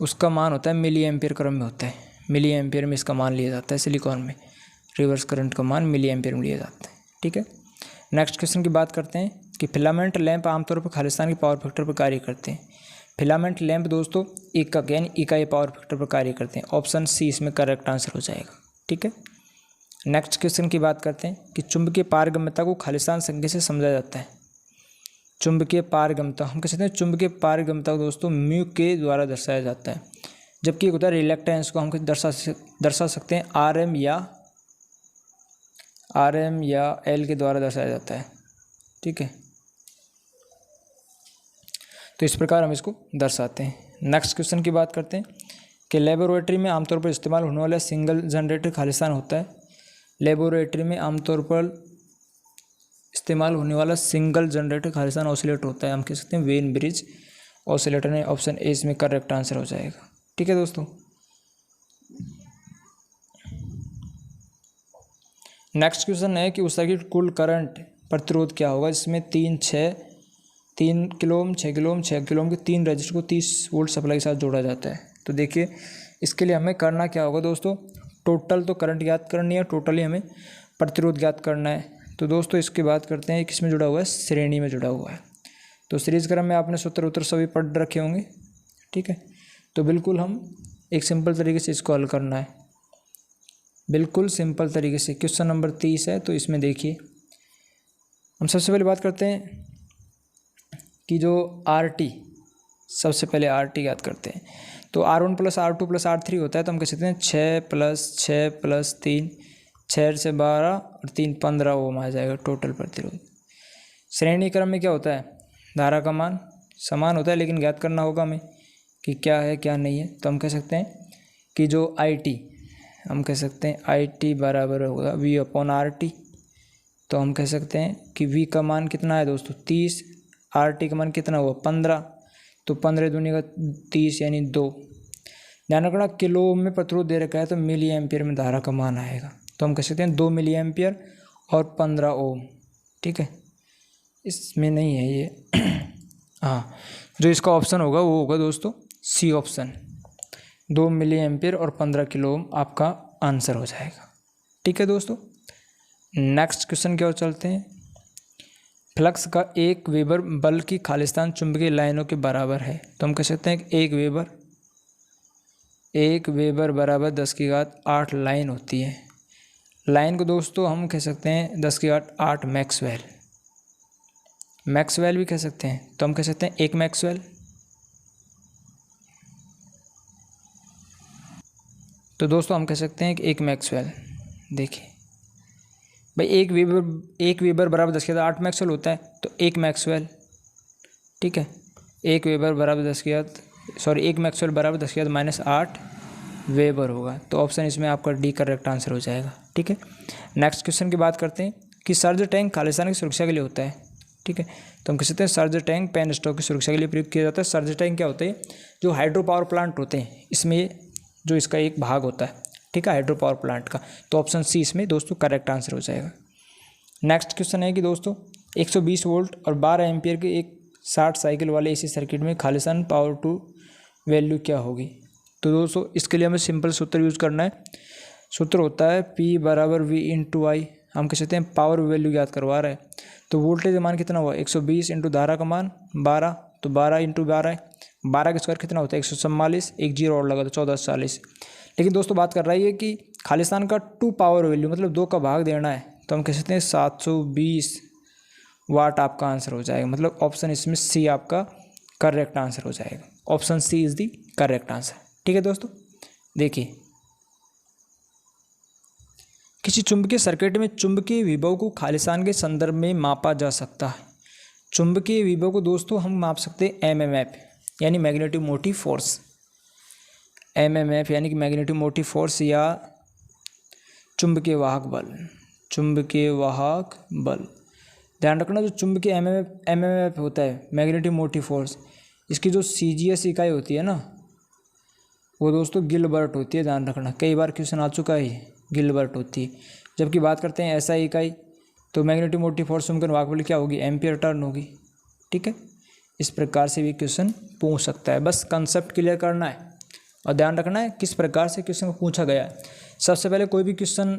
उसका मान होता है मिली एम्पियर क्रम में होता है। मिली एम्पियर में इसका मान लिया जाता है। सिलिकॉन में रिवर्स करंट का मान मिली एम्पियर में लिया जाता है। ठीक है, नेक्स्ट क्वेश्चन की बात करते हैं कि फिलामेंट लैंप आमतौर पर खालिस्तान के पावर फैक्टर पर कार्य करते हैं। फिलामेंट लैंप दोस्तों एकक यानी इकाई पावर फैक्टर पर कार्य करते हैं। ऑप्शन सी इसमें करेक्ट आंसर हो जाएगा। ठीक है, नेक्स्ट क्वेश्चन की बात करते हैं कि चुंबकीय पारगम्यता को खालिस्तान संख्या से समझा जाता है। चुंबकीय पारगम्यता हम कह सकते हैं चुंबकीय पारगम्यता को दोस्तों म्यू के द्वारा दर्शाया जाता है, जबकि एक होता है रिलेक्टेंस को हम दर्शा सकते हैं आर एम या एल के द्वारा दर्शाया जाता है। ठीक है, तो इस प्रकार हम इसको दर्शाते हैं। नेक्स्ट क्वेश्चन की बात करते हैं कि लेबोरेटरी में आमतौर पर इस्तेमाल होने वाला सिंगल जनरेटर खालिस्तान होता है। लेबोरेटरी में आमतौर पर इस्तेमाल होने वाला सिंगल जनरेटर खालिस्तान ऑसिलेटर होता है। हम कह सकते हैं वेन ब्रिज ऑसिलेटर ने ऑप्शन ए इसमें करेक्ट आंसर हो जाएगा। ठीक है दोस्तों, नेक्स्ट क्वेश्चन है कि उस सर्किट कुल करंट प्रतिरोध क्या होगा, जिसमें 3 kilo ohm 6 kilo ohm 6 kilo ohm के 3 रजिस्टर को 30 वोल्ट सप्लाई के साथ जोड़ा जाता है। तो देखिए इसके लिए हमें करना क्या होगा दोस्तों, टोटल तो करंट ज्ञात करनी है, टोटली हमें प्रतिरोध ज्ञात करना है। तो दोस्तों इसकी बात करते हैं, किस में जुड़ा हुआ है, श्रेणी में जुड़ा हुआ है। तो सीरीज क्रम में आपने सूत्र उत्तर सभी पढ़ रखे होंगे। ठीक है, तो बिल्कुल हम एक सिंपल तरीके से इसको हल करना है, बिल्कुल सिंपल तरीके से। क्वेश्चन नंबर 30 है, तो इसमें देखिए हम सबसे पहले बात करते हैं कि जो RT, सबसे पहले RT याद करते हैं। तो R1 + R2 + R3 होता है, तो हम कह सकते हैं 6 + 6 + 3 6 से 12 और 3 15 ओम आ जाएगा टोटल प्रतिरोध। श्रेणी क्रम में क्या होता है, धारा का मान समान होता है, लेकिन ज्ञात करना होगा हमें कि क्या है क्या नहीं है। तो हम कह सकते हैं कि जो IT, हम कह सकते हैं IT बराबर होगा V/RT। तो हम कह सकते हैं कि V का मान कितना है दोस्तों 30, RT का मान कितना हुआ 15, तो 15 दूनी का 30 यानी 2। ध्यान रखना किलो ओम में प्रतिरोध दे रखा है, तो मिली एम्पियर में धारा का मान आएगा। तो हम कह सकते हैं 2 मिली एम्पियर और 15 ओम। ठीक है, इसमें नहीं है ये हाँ, जो इसका ऑप्शन होगा वो होगा दोस्तों सी ऑप्शन, 2 मिली एम्पियर और 15 किलो ओम आपका आंसर हो जाएगा। ठीक है दोस्तों, नेक्स्ट क्वेश्चन की ओर चलते हैं। फ्लक्स का 1 वेबर बल की खालिस्तान चुंबकीय लाइनों के बराबर है। तो हम कह सकते हैं कि 1 वेबर बराबर 10⁸ लाइन होती है। लाइन को दोस्तों हम कह सकते हैं 10⁸ मैक्सवेल भी कह सकते हैं। तो हम कह सकते हैं 1 मैक्सवेल। तो दोस्तों हम कह सकते हैं कि 1 मैक्सवेल। देखिए भाई 1 वेबर बराबर 10⁸ मैक्सवेल होता है, तो 1 मैक्सवेल। ठीक है, 1 वेबर बराबर 1 मैक्सवेल बराबर 10⁻⁸ वेबर होगा। तो ऑप्शन इसमें आपका डी करेक्ट आंसर हो जाएगा। ठीक है, नेक्स्ट क्वेश्चन की बात करते हैं कि सर्ज टैंक खालिस्तान की सुरक्षा के लिए होता है। ठीक है, तो हम कह सकते हैं सर्ज टैंक पेन स्टॉक की सुरक्षा के लिए प्रयोग किया जाता है। सर्ज टैंक क्या होते हैं, जो हाइड्रो पावर प्लांट होते हैं, इसमें जो इसका एक भाग होता है। ठीक है, हाइड्रो पावर प्लांट का। तो ऑप्शन सी इसमें दोस्तों करेक्ट आंसर हो जाएगा। नेक्स्ट क्वेश्चन है कि दोस्तों 120 वोल्ट और 12 एम्पियर के एक 60 साइकिल वाले AC सर्किट में खालिस्तान पावर टू वैल्यू क्या होगी। तो दोस्तों इसके लिए हमें सिंपल सूत्र यूज़ करना है। सूत्र होता है P = V × I। हम कह सकते हैं पावर वैल्यू याद करवा रहा है, तो वोल्टेज का मान कितना हुआ 120 × धारा का मान 12, तो 12 × 12 है, 12 का स्क्वायर कितना होता है 144, एक जीरो और लगा तो 1440। लेकिन दोस्तों बात कर रही है कि खालिस्तान का 2 पावर वैल्यू मतलब 2 का भाग देना है, तो हम कह सकते हैं 720 वाट आपका आंसर हो जाएगा। मतलब ऑप्शन इसमें सी आपका करेक्ट आंसर हो जाएगा। Option C is the correct answer. ठीक है दोस्तों, देखिए किसी चुंबकीय सर्किट में चुंबकीय विभव को खालिस्तान के संदर्भ में मापा जा सकता है। चुंबकीय विभव को दोस्तों हम माप सकते हैं MMF यानी मैग्नेटिक मोटिव फोर्स, MMF यानी कि मैग्नेटिक मोटिव फोर्स या चुंबकीय वाहक बल। ध्यान रखना जो चुंबकीय MMF होता है मैग्नेटिक मोटिव फोर्स, इसकी जो CGS इकाई होती है ना वो दोस्तों गिलबर्ट होती है। ध्यान रखना, कई बार क्वेश्चन आ चुका है, गिलबर्ट होती है। जबकि बात करते हैं SI इकाई, तो मैग्नेटिक मोटिव फोर्स चुंबकीय वाहक बल क्या होगी, एम्पियर टर्न होगी। ठीक है, इस प्रकार से भी क्वेश्चन पूछ सकता है, बस कंसेप्ट क्लियर करना है और ध्यान रखना है किस प्रकार से क्वेश्चन को पूछा गया है। सबसे पहले कोई भी क्वेश्चन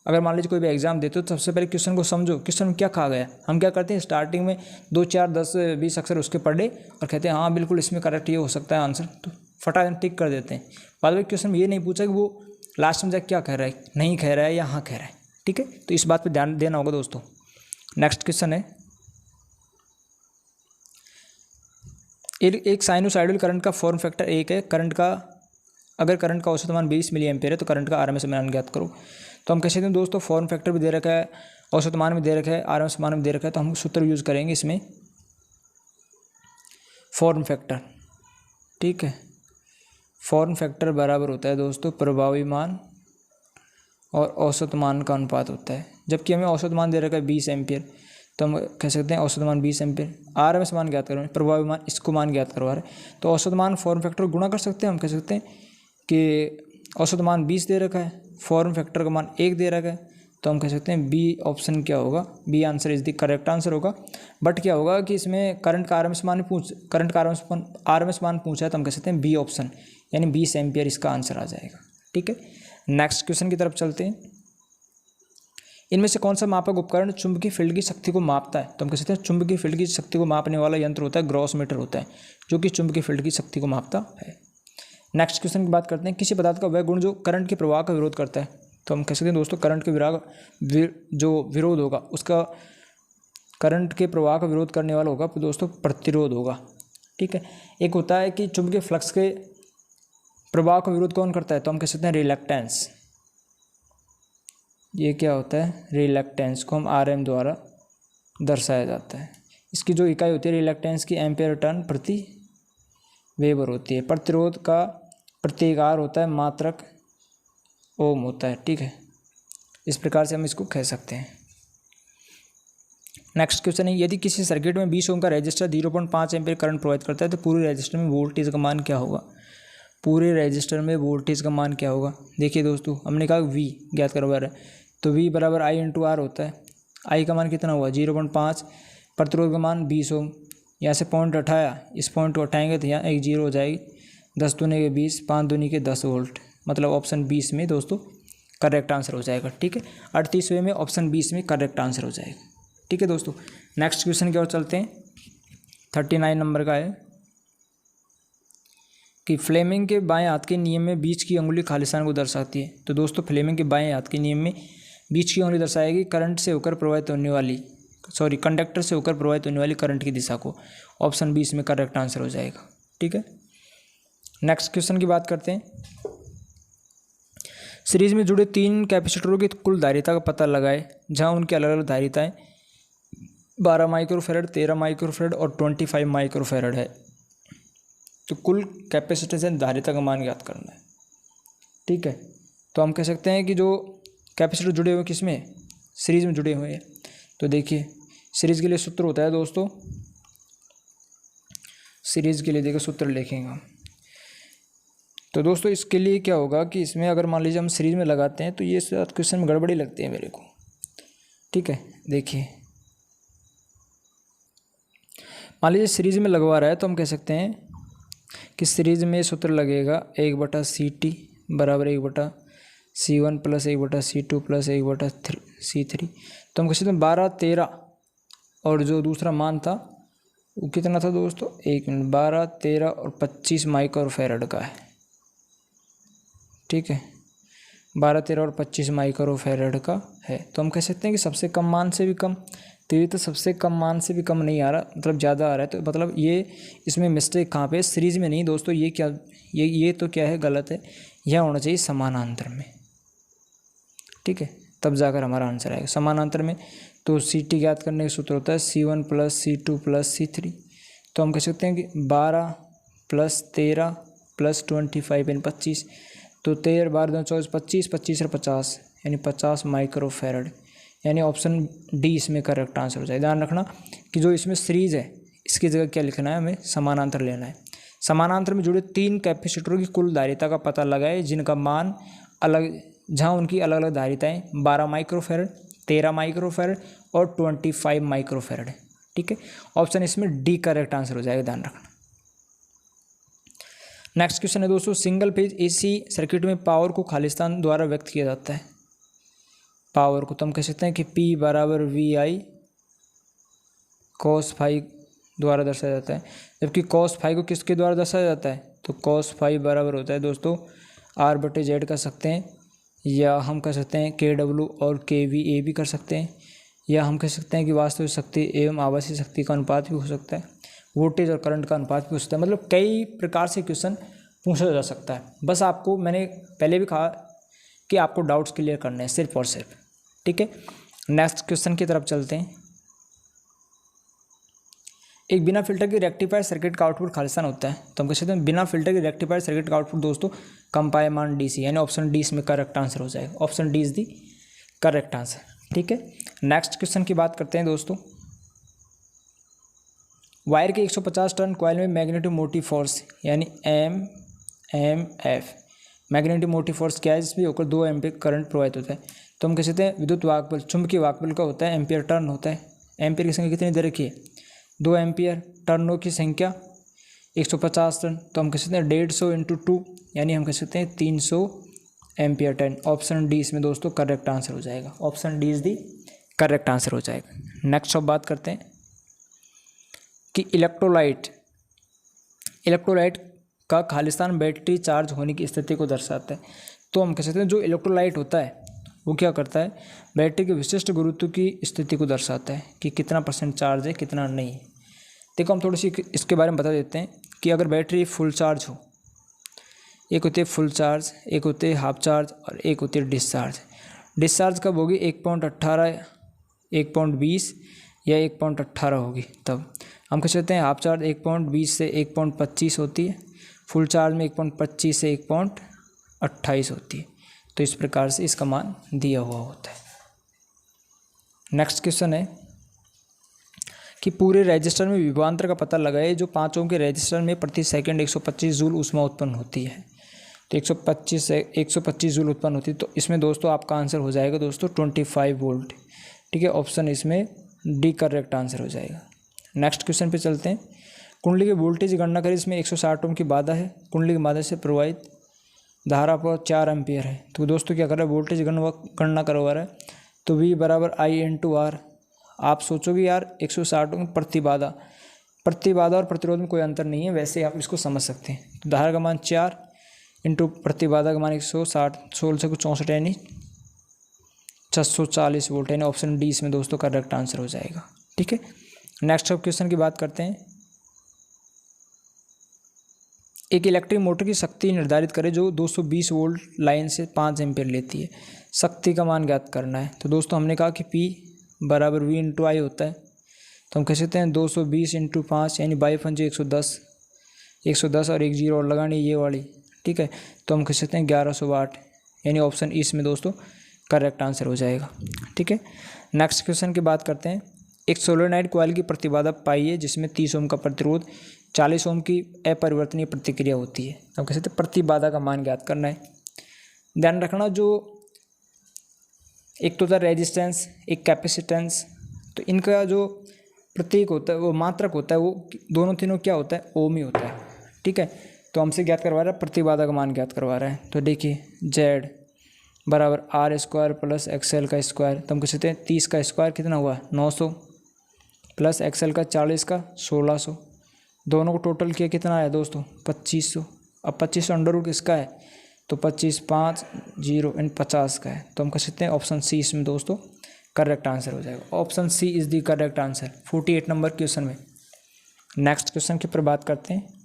अगर मान लीजिए कोई भी एग्जाम देते हो तो सबसे पहले क्वेश्चन को समझो, क्वेश्चन में क्या कहा गया है। हम क्या करते हैं स्टार्टिंग में 2 4 10 20 अक्षर उसके पढ़े और कहते हैं हाँ बिल्कुल इसमें करेक्ट ये हो सकता है आंसर, तो फटाफट टिक कर देते हैं। बाद में क्वेश्चन में ये नहीं पूछा कि वो लास्ट में जाकर क्या कह रहा है, नहीं कह रहा है या हाँ कह रहा है। ठीक है, तो इस बात पर ध्यान देना होगा दोस्तों। नेक्स्ट क्वेश्चन है, एक साइनोसाइडल करंट का फॉर्म फैक्टर 1 है। अगर करंट का औसत मान 20 मिली एम्पियर है तो करंट का आरएमएस मान ज्ञात करो। तो हम कह सकते हैं दोस्तों फॉर्म फैक्टर भी दे रखा है, औसत मान भी दे रखा है, आरएमएस मान भी दे रखा है, तो हम सूत्र यूज़ करेंगे इसमें फॉर्म फैक्टर। ठीक है, फॉर्म फैक्टर बराबर होता है दोस्तों प्रभावी मान और औसत मान का अनुपात होता है। जबकि हमें औसत मान दे रखा है 20 एम्पियर, तो हम कह सकते हैं औसत मान 20 एम्पियर, आरएमएस मान ज्ञात करो, प्रभावी मान इसको मान ज्ञात करवा रहे हैं। तो औसत मान फॉर्म फैक्टर गुणा कर सकते हैं। हम कह सकते हैं कि औसत मान 20 दे रखा है, फॉर्म फैक्टर का मान 1 दे रखा है, तो हम कह सकते हैं बी ऑप्शन क्या होगा, B answer is the correct answer होगा। बट क्या होगा कि इसमें करंट का आरएमएस मान पूछा है, तो हम कह सकते हैं बी ऑप्शन यानी 20 एम्पियर इसका आंसर आ जाएगा। ठीक है, नेक्स्ट क्वेश्चन की तरफ चलते हैं। इनमें से कौन सा मापक उपकरण चुंबकीय फील्ड की शक्ति को मापता है? तो हम कह सकते हैं चुंबकीय फील्ड की शक्ति को मापने वाला यंत्र होता है ग्रॉस मीटर होता है, जो कि चुंबकीय फील्ड की शक्ति को मापता है। नेक्स्ट क्वेश्चन की बात करते हैं, किसी पदार्थ का वह गुण जो करंट के प्रवाह का विरोध करता है? तो हम कह सकते हैं दोस्तों करंट के जो विरोध होगा उसका, करंट के प्रवाह का विरोध करने वाला होगा दोस्तों प्रतिरोध होगा। ठीक है, एक होता है कि चुंबकीय फ्लक्स के प्रवाह का विरोध कौन करता है? तो हम कह सकते हैं रिलक्टेंस। ये क्या होता है? रिलक्टेंस को हम RM द्वारा दर्शाया जाता है। इसकी जो इकाई होती है रिलक्टेंस की एम्पियर टर्न प्रति वेबर होती है। प्रतिरोध का प्रतिकार होता है मात्रक ओम होता है। ठीक है, इस प्रकार से हम इसको कह सकते हैं। नेक्स्ट क्वेश्चन है, यदि किसी सर्किट में 20 ओम का रेजिस्टर 0.5 एम्पियर करंट प्रोवाइड करता है तो पूरे रेजिस्टर में वोल्टेज का मान क्या होगा? पूरे रेजिस्टर में वोल्टेज का मान क्या होगा? देखिए दोस्तों, हमने कहा V ज्ञात करवा रहा है, तो V बराबर I इंटू R होता है। I का मान कितना हुआ? 0.5, प्रतिरोध का मान 20 ओम, यहाँ से पॉइंट उठाया, इस पॉइंट को उठाएंगे तो यहाँ एक जीरो हो जाएगी, 10 दूनी के 20, 5 दूनी के 10 वोल्ट, मतलब ऑप्शन 20 में दोस्तों करेक्ट आंसर हो जाएगा। ठीक है, 38वें में ऑप्शन 20 में करेक्ट आंसर हो जाएगा। ठीक है दोस्तों, नेक्स्ट क्वेश्चन की ओर चलते हैं। 39 नंबर का है कि फ्लेमिंग के बाएं हाथ के नियम में बीच की अंगुली खालिस्तान को दर्शाती है। तो दोस्तों फ्लेमिंग के बाएं हाथ के नियम में बीच की अंगुली दर्शाएगी कंडक्टर से होकर प्रवाहित होने वाली करंट की दिशा को। ऑप्शन 20 में करेक्ट आंसर हो जाएगा। ठीक है, नेक्स्ट क्वेश्चन की बात करते हैं। सीरीज में जुड़े 3 कैपेसिटरों की कुल धारिता का पता लगाए जहां उनकी अलग अलग धारिताएं 12 माइक्रोफेरेड, 13 माइक्रोफेरेड और 25 माइक्रोफेरेड है। तो कुल कैपेसिटेंस एंड धारिता का मान ज्ञात करना है। ठीक है, तो हम कह सकते हैं कि जो कैपेसिटर जुड़े हुए किसमें? सीरीज में जुड़े हुए हैं। तो देखिए सीरीज के लिए सूत्र होता है दोस्तों, सीरीज के लिए देखिए सूत्र लिखेंगे हम। तो दोस्तों इसके लिए क्या होगा कि इसमें अगर मान लीजिए हम सीरीज में लगाते हैं तो ये क्वेश्चन में गड़बड़ी लगती है मेरे को। ठीक है, देखिए मान लीजिए सीरीज में लगवा रहा है तो हम कह सकते हैं कि सीरीज में सूत्र लगेगा 1/CT बराबर 1/C1 plus 1/C2 plus 1/C3। तो हम कह सकते हैं 12, 13 और जो दूसरा मान था वो कितना था दोस्तों? 1 मिनट, 12, 13 और 25 माइक्रोफेरेड का है। ठीक है, 12, 13 और 25 माइक्रोफेरेड का है। तो हम कह सकते हैं कि सबसे कम मान से भी कम, तो ये तो सबसे कम मान से भी कम नहीं आ रहा, मतलब ज़्यादा आ रहा है। तो मतलब ये इसमें मिस्टेक कहाँ पे? सीरीज में नहीं दोस्तों, ये क्या, ये तो क्या है, गलत है। यह होना चाहिए समानांतर में। ठीक है, तब जाकर हमारा आंसर आएगा समानांतर में। तो CT ज्ञात करने का सूत्र होता है C1 plus C2 plus C3। तो हम कह सकते हैं कि 12 प्लस 13 प्लस 25 यानी 25। तो 13, 12, 2, 24, 25, 25 और 50 यानी 50 माइक्रोफेरेड, यानी ऑप्शन डी इसमें करेक्ट आंसर हो जाए। ध्यान रखना कि जो इसमें सीरीज है इसकी जगह क्या लिखना है, हमें समानांतर लेना है। समानांतर में जुड़े 3 कैपेसिटरों की कुल धारिता का पता लगाए जिनका मान अलग, जहां उनकी अलग अलग धारिताएं 12 माइक्रोफेरेड, 13 माइक्रोफेरेड और 25 माइक्रोफेरेड है। ठीक है, ऑप्शन इसमें डी करेक्ट आंसर हो जाएगा, ध्यान रखना। नेक्स्ट क्वेश्चन है दोस्तों, सिंगल फेज AC सर्किट में पावर को खालिस्तान द्वारा व्यक्त किया जाता है। पावर को, तो हम कह सकते हैं कि P बराबर VI cos फाई द्वारा दर्शाया जाता है। जबकि cos फाई को किसके द्वारा दर्शाया जाता है, तो cos फाई बराबर होता है दोस्तों R/Z कर सकते हैं, या हम कह सकते हैं KW और KVA भी कर सकते हैं, या हम कह सकते हैं कि वास्तविक शक्ति एवं आभासी शक्ति का अनुपात भी हो सकता है, वोल्टेज और करंट का अनुपात भी हो सकता है। मतलब कई प्रकार से क्वेश्चन पूछा जा सकता है। बस आपको मैंने पहले भी कहा कि आपको डाउट्स क्लियर करने हैं सिर्फ और सिर्फ, ठीक है। नेक्स्ट क्वेश्चन की तरफ चलते हैं। एक बिना फिल्टर की रेक्टिफायर सर्किट का आउटपुट खालिस्तान होता है, तो हम कह सकते हैं बिना फिल्टर की रेक्टिफायर सर्किट का आउटपुट दोस्तों कंपायमान डीसी, यानी ऑप्शन डी इसमें करेक्ट आंसर हो जाएगा। Option D is the correct answer, ठीक है। नेक्स्ट क्वेश्चन की बात करते हैं दोस्तों। वायर के 150 टन कॉइल में मैग्नेटिक मोटिव फोर्स यानी MMF मैग्नेटिक मोटिव फोर्स क्या है, जिसमें होकर 2 एम्पीयर करंट प्रवाहित होता है। तो हम कह सकते हैं विद्युत वाहक चुंबकीय वाहक बल का होता है एम्पीयर टर्न होता है। एम्पीयर की संख्या कितनी दे रखी है, 2 एम्पीयर, टर्नों की संख्या 150 टन, तो हम कह सकते हैं 150 × 2 यानी हम कह सकते हैं 300 एम्पीयर टन। ऑप्शन डी इसमें दोस्तों करेक्ट आंसर हो जाएगा। Option D is the correct answer हो जाएगा। नेक्स्ट अब बात करते हैं कि इलेक्ट्रोलाइट का खालिस्तान बैटरी चार्ज होने की स्थिति को दर्शाता है। तो हम कह सकते हैं जो इलेक्ट्रोलाइट होता है वो क्या करता है, बैटरी के विशिष्ट गुरुत्व की स्थिति को दर्शाता है कि कितना % चार्ज है कितना नहीं है। देखो हम थोड़ी सी इसके बारे में बता देते हैं कि अगर बैटरी फुल चार्ज हो, एक होती है फुल चार्ज, एक होती है हाफ चार्ज और एक होती है डिस्चार्ज। डिस्चार्ज कब होगी, 1.18, 1.20 या 1.18 होगी, तब हम कह सकते हैं हाफ चार्ज 1.20 से 1.25 होती है, फुल चार्ज में 1.25 से 1.28 होती है। तो इस प्रकार से इसका मान दिया हुआ होता है। नेक्स्ट क्वेश्चन है कि पूरे रजिस्टर में विभवांतर का पता लगाए जो 5 ओम के रजिस्टर में प्रति सेकंड 125 जूल ऊष्मा उत्पन्न होती है। तो 125 जूल उत्पन्न होती है, तो इसमें दोस्तों आपका आंसर हो जाएगा दोस्तों 25 वोल्ट, ठीक है। ऑप्शन इसमें डी करेक्ट आंसर हो जाएगा। नेक्स्ट क्वेश्चन पे चलते हैं। कुंडली की वोल्टेज गणना करें, इसमें 160 ओम की बाधा है, कुंडली की बाधा से प्रवाहित धारा पर 4 एम्पियर है। तो दोस्तों क्या कर रहा है, वोल्टेज गणना करवा रहा है, तो V बराबर I × R। आप सोचोगे यार 160 ओम प्रतिबाधा और प्रतिरोध में कोई अंतर नहीं है, वैसे आप इसको समझ सकते हैं। तो धारा का मान 4 × प्रतिबाधा का मान 160, 16 से 64 यानी 640 वोल्ट, यानी ऑप्शन डी इसमें दोस्तों करेक्ट आंसर हो जाएगा, ठीक है। नेक्स्ट क्वेश्चन की बात करते हैं। एक इलेक्ट्रिक मोटर की शक्ति निर्धारित करें जो 220 वोल्ट लाइन से 5 एम्पीयर लेती है। शक्ति का मान ज्ञात करना है। तो दोस्तों हमने कहा कि P बराबर V × I होता है, तो हम कह सकते हैं 220 × 5 यानी 22 × 110 और एक जीरो और लगानी ये वाली, ठीक है। तो हम कह सकते हैं 1100 वाट, यानी ऑप्शन ई इसमें दोस्तों करेक्ट आंसर हो जाएगा, ठीक है। नेक्स्ट क्वेश्चन की बात करते हैं। एक सोलेनोइड कॉइल की प्रतिबाधा पाई है जिसमें 30 ओम का प्रतिरोध, 40 ओम की अपरिवर्तनीय प्रतिक्रिया होती है। हम कह सकते हैं प्रतिबाधा का मान ज्ञात करना है। ध्यान रखना, जो एक तो होता है रेजिस्टेंस, एक कैपेसिटेंस, तो इनका जो प्रतीक होता है वो मात्रक होता है, वो दोनों तीनों क्या होता है, ओम ही होता है, ठीक है। तो हमसे ज्ञात करवा रहा है, प्रतिबाधा का मान ज्ञात करवा रहा है। तो देखिए Z बराबर R² प्लस XL का स्क्वायर, तो हम कह सकते हैं 30 का स्क्वायर कितना हुआ 900 प्लस XL का 40 का 1600, दोनों को टोटल किया कितना आया दोस्तों 2500। अब 2500 अंडर रूट किसका है, तो 25 5 0 एंड 50 का है। तो हम कह सकते हैं ऑप्शन सी इसमें दोस्तों करेक्ट आंसर हो जाएगा। Option C is the correct answer 48 number question में। नेक्स्ट क्वेश्चन की पर बात करते हैं।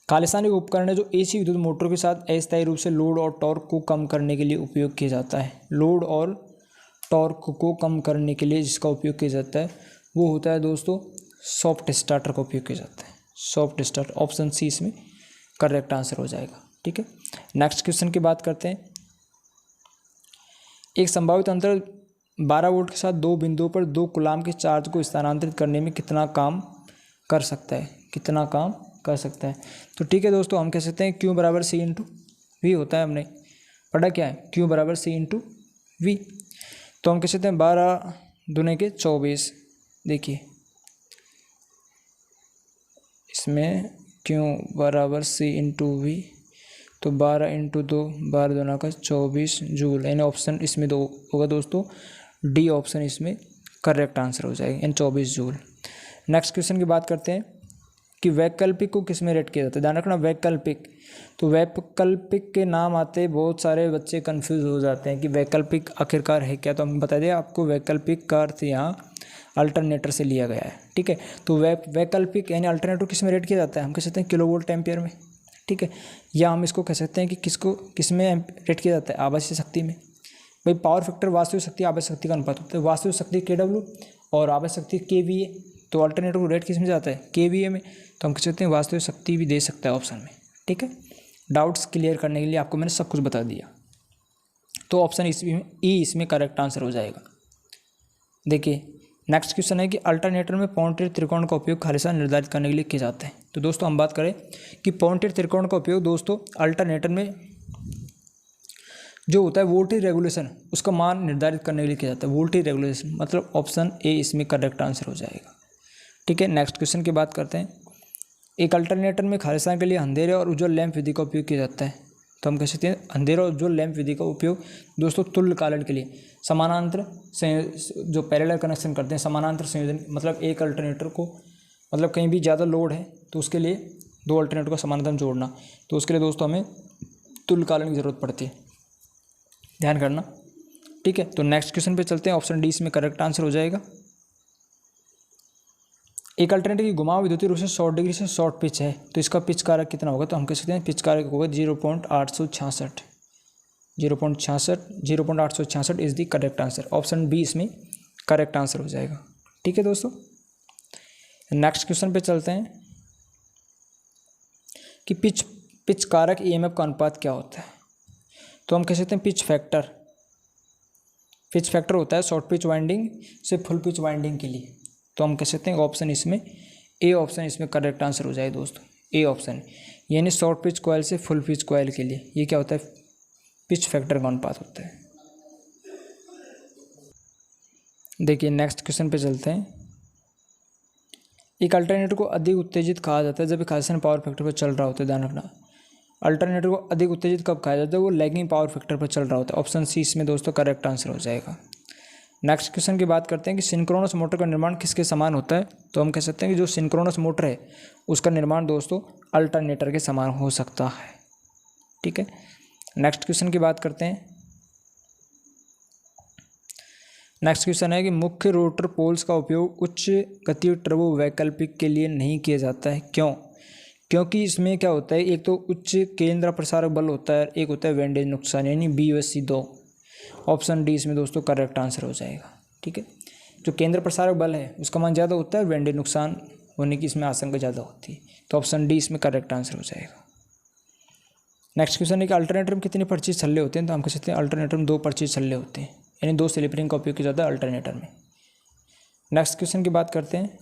खालिस्तान एक उपकरण है जो AC विद्युत मोटरों के साथ अस्थायी रूप से लोड और टॉर्क को कम करने के लिए उपयोग किया जाता है। लोड और टॉर्क को कम करने के लिए जिसका उपयोग किया जाता है वो होता है दोस्तों सॉफ्ट स्टार्टर का उपयोग किया जाता है। सॉफ्ट स्टार्टर, ऑप्शन सी इसमें करेक्ट आंसर हो जाएगा, ठीक है। नेक्स्ट क्वेश्चन की बात करते हैं। एक संभावित अंतर 12 वोल्ट के साथ 2 बिंदुओं पर 2 कूलाम के चार्ज को स्थानांतरित करने में कितना काम कर सकता है, कितना काम कर सकता है। तो ठीक है दोस्तों, हम कह सकते हैं Q बराबर C × V होता है। हमने पढ़ा क्या है, Q बराबर C × V। तो हम कह सकते हैं 12 दूने के 24। देखिए इसमें Q बराबर C × V, तो 12 इंटू 2, 12 दूना का 24 जूल, यानी ऑप्शन इसमें दो होगा दोस्तों, डी ऑप्शन इसमें करेक्ट आंसर हो जाएगा, यानी 24 जूल। नेक्स्ट क्वेश्चन की बात करते हैं कि वैकल्पिक को किस में रेट किया जाता है। ध्यान रखना वैकल्पिक, तो वैकल्पिक के नाम आते बहुत सारे बच्चे कंफ्यूज हो जाते हैं कि वैकल्पिक आखिरकार है क्या। तो हम बता दें आपको, वैकल्पिक का अर्थ यहाँ अल्टरनेटर से लिया गया है, ठीक है। तो वैकल्पिक यानी अल्टरनेटर किस में रेट किया जाता है, हम कह सकते हैं किलो वोल्ट एम्पियर में, ठीक है। या हम इसको कह सकते हैं कि किस में रेट किया जाता है, आवासीय शक्ति में। भाई पावर फैक्टर वास्तविक शक्ति आवासीय शक्ति का अनुपात होता है, वास्तविक शक्ति KW और आवासीय शक्ति KVA, तो अल्टरनेटर को रेट किस में जाता है, KVA में। तो हम कह सकते हैं वास्तविक शक्ति भी दे सकता है ऑप्शन में, ठीक है। डाउट्स क्लियर करने के लिए आपको मैंने सब कुछ बता दिया। तो ऑप्शन ई इसमें करेक्ट आंसर हो जाएगा। देखिए नेक्स्ट क्वेश्चन है कि अल्टरनेटर में पॉइंटेड त्रिकोण का उपयोग हमेशा निर्धारित करने के लिए किया जाता है। तो दोस्तों हम बात करें कि पॉइंटेड त्रिकोण का उपयोग दोस्तों अल्टरनेटर में जो होता है वोल्टेज रेगुलेशन, उसका मान निर्धारित करने के लिए किया जाता है। वोल्टेज रेगुलेशन मतलब ऑप्शन ए इसमें करेक्ट आंसर हो जाएगा, ठीक है। नेक्स्ट क्वेश्चन की बात करते हैं। एक अल्टरनेटर में खालिस्तान के लिए अंधेरे और उज्ज्वल लैंप विधि का उपयोग किया जाता है। तो हम कह सकते हैं अंधेरा और उज्ज्वल लैंप विधि का उपयोग दोस्तों तुल्यकालन के लिए, समानांतर जो पैरेलल कनेक्शन करते हैं, समानांतर संयोजन, मतलब एक अल्टरनेटर को मतलब कहीं भी ज़्यादा लोड है तो उसके लिए दो अल्टरनेटर को समानांतर जोड़ना, तो उसके लिए दोस्तों हमें तुल्यकालन की ज़रूरत पड़ती है, ध्यान करना, ठीक है। तो नेक्स्ट क्वेश्चन पे चलते हैं। ऑप्शन डी इसमें करेक्ट आंसर हो जाएगा। एक अल्टरनेटर की घुमाव विद्युतीय रूप से 100 डिग्री से शॉर्ट पिच है, तो इसका पिच कारक कितना होगा। तो हम कह सकते हैं पिच कारक होगा 0.866, 0.866 is the correct answer. Option B इसमें करेक्ट आंसर हो जाएगा, ठीक है दोस्तों। नेक्स्ट क्वेश्चन पे चलते हैं कि पिच कारक EMF का अनुपात क्या होता है। तो हम कह सकते हैं पिच फैक्टर होता है शॉर्ट पिच वाइंडिंग से फुल पिच वाइंडिंग के लिए। तो हम कह सकते हैं ऑप्शन इसमें ए ऑप्शन इसमें करेक्ट आंसर हो जाए दोस्तों, ए ऑप्शन, यानी शॉर्ट पिच कॉइल से फुल पिच कॉइल के लिए ये क्या होता है, पिच फैक्टर का अनुपात होता है। देखिए नेक्स्ट क्वेश्चन पे चलते हैं। एक अल्टरनेटर को अधिक उत्तेजित कहा जाता है जब खालिस्तान पावर फैक्टर पर चल रहा होता है। ध्यान रखना अल्टरनेटर को अधिक उत्तेजित कब कहा जाता है, वो लैगिंग पावर फैक्टर पर चल रहा होता है। ऑप्शन सी इसमें दोस्तों करेक्ट आंसर हो जाएगा। नेक्स्ट क्वेश्चन की बात करते हैं कि सिंक्रोनस मोटर का निर्माण किसके समान होता है। तो हम कह सकते हैं कि जो सिंक्रोनस मोटर है उसका निर्माण दोस्तों अल्टरनेटर के समान हो सकता है, ठीक है। नेक्स्ट क्वेश्चन की बात करते हैं। नेक्स्ट क्वेश्चन है कि मुख्य रोटर पोल्स का उपयोग उच्च गति टर्बो वैकल्पिक के लिए नहीं किया जाता है, क्यों। क्योंकि इसमें क्या होता है, एक तो उच्च केंद्र प्रसारक बल होता है, एक होता है वेंडेज नुकसान, यानी बी और सी दो। ऑप्शन डी इसमें दोस्तों करेक्ट आंसर हो जाएगा, ठीक है। जो केंद्र प्रसारक बल है उसका मान ज़्यादा होता है, वेंडेज नुकसान होने की इसमें आशंका ज़्यादा होती है, तो ऑप्शन डी इसमें करेक्ट आंसर हो जाएगा। नेक्स्ट क्वेश्चन है कि अल्टरनेटर में कितने पर्चीज छल्ले होते हैं। तो हम कह सकते हैं अल्टरनेटर में 2 पर्चीज छल्ले होते हैं, यानी 2 स्लिप रिंग का उपयोग किया जाता है अल्टरनेटर में। नेक्स्ट क्वेश्चन की बात करते हैं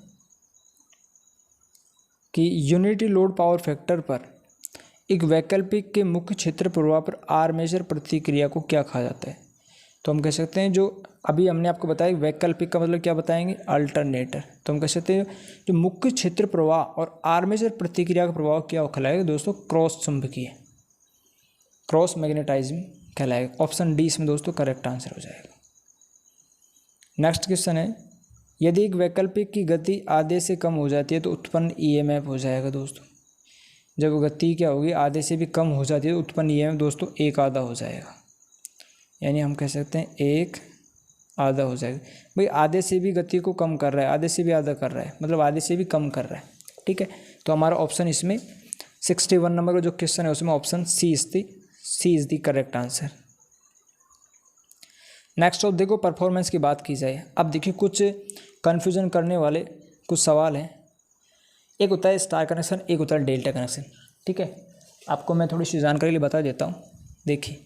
कि यूनिटी लोड पावर फैक्टर पर एक वैकल्पिक के मुख्य क्षेत्र प्रवाह पर आर्मेचर प्रतिक्रिया को क्या कहा जाता है। तो हम कह सकते हैं जो अभी हमने आपको बताया वैकल्पिक का मतलब क्या बताएंगे, अल्टरनेटर। तो हम कह सकते हैं जो मुख्य क्षेत्र प्रवाह और आर्मेचर प्रतिक्रिया का प्रभाव क्या कहलाएगा दोस्तों, क्रॉस चुंबकीय, क्रॉस मैग्नेटाइज्म कहलाएगा। ऑप्शन डी इसमें दोस्तों करेक्ट आंसर हो जाएगा। नेक्स्ट क्वेश्चन है यदि एक वैकल्पिक की गति आधे से कम हो जाती है तो उत्पन्न EMF हो जाएगा दोस्तों। जब गति क्या होगी आधे से भी कम हो जाती है तो उत्पन्न EMF दोस्तों 1/2 हो जाएगा, यानी हम कह सकते हैं 1/2 हो जाएगा। भाई आधे से भी गति को कम कर रहा है, आधे से भी आधा कर रहा है, मतलब आधे से भी कम कर रहा है, ठीक है। तो हमारा ऑप्शन इसमें 61 नंबर का जो क्वेश्चन है उसमें option C is the correct answer. Next अब देखो परफॉर्मेंस की बात की जाए। अब देखिए कुछ कन्फ्यूजन करने वाले कुछ सवाल हैं। एक होता है स्टार कनेक्शन, एक होता है डेल्टा कनेक्शन, ठीक है। आपको मैं थोड़ी सी जानकारी लिए बता देता हूँ। देखिए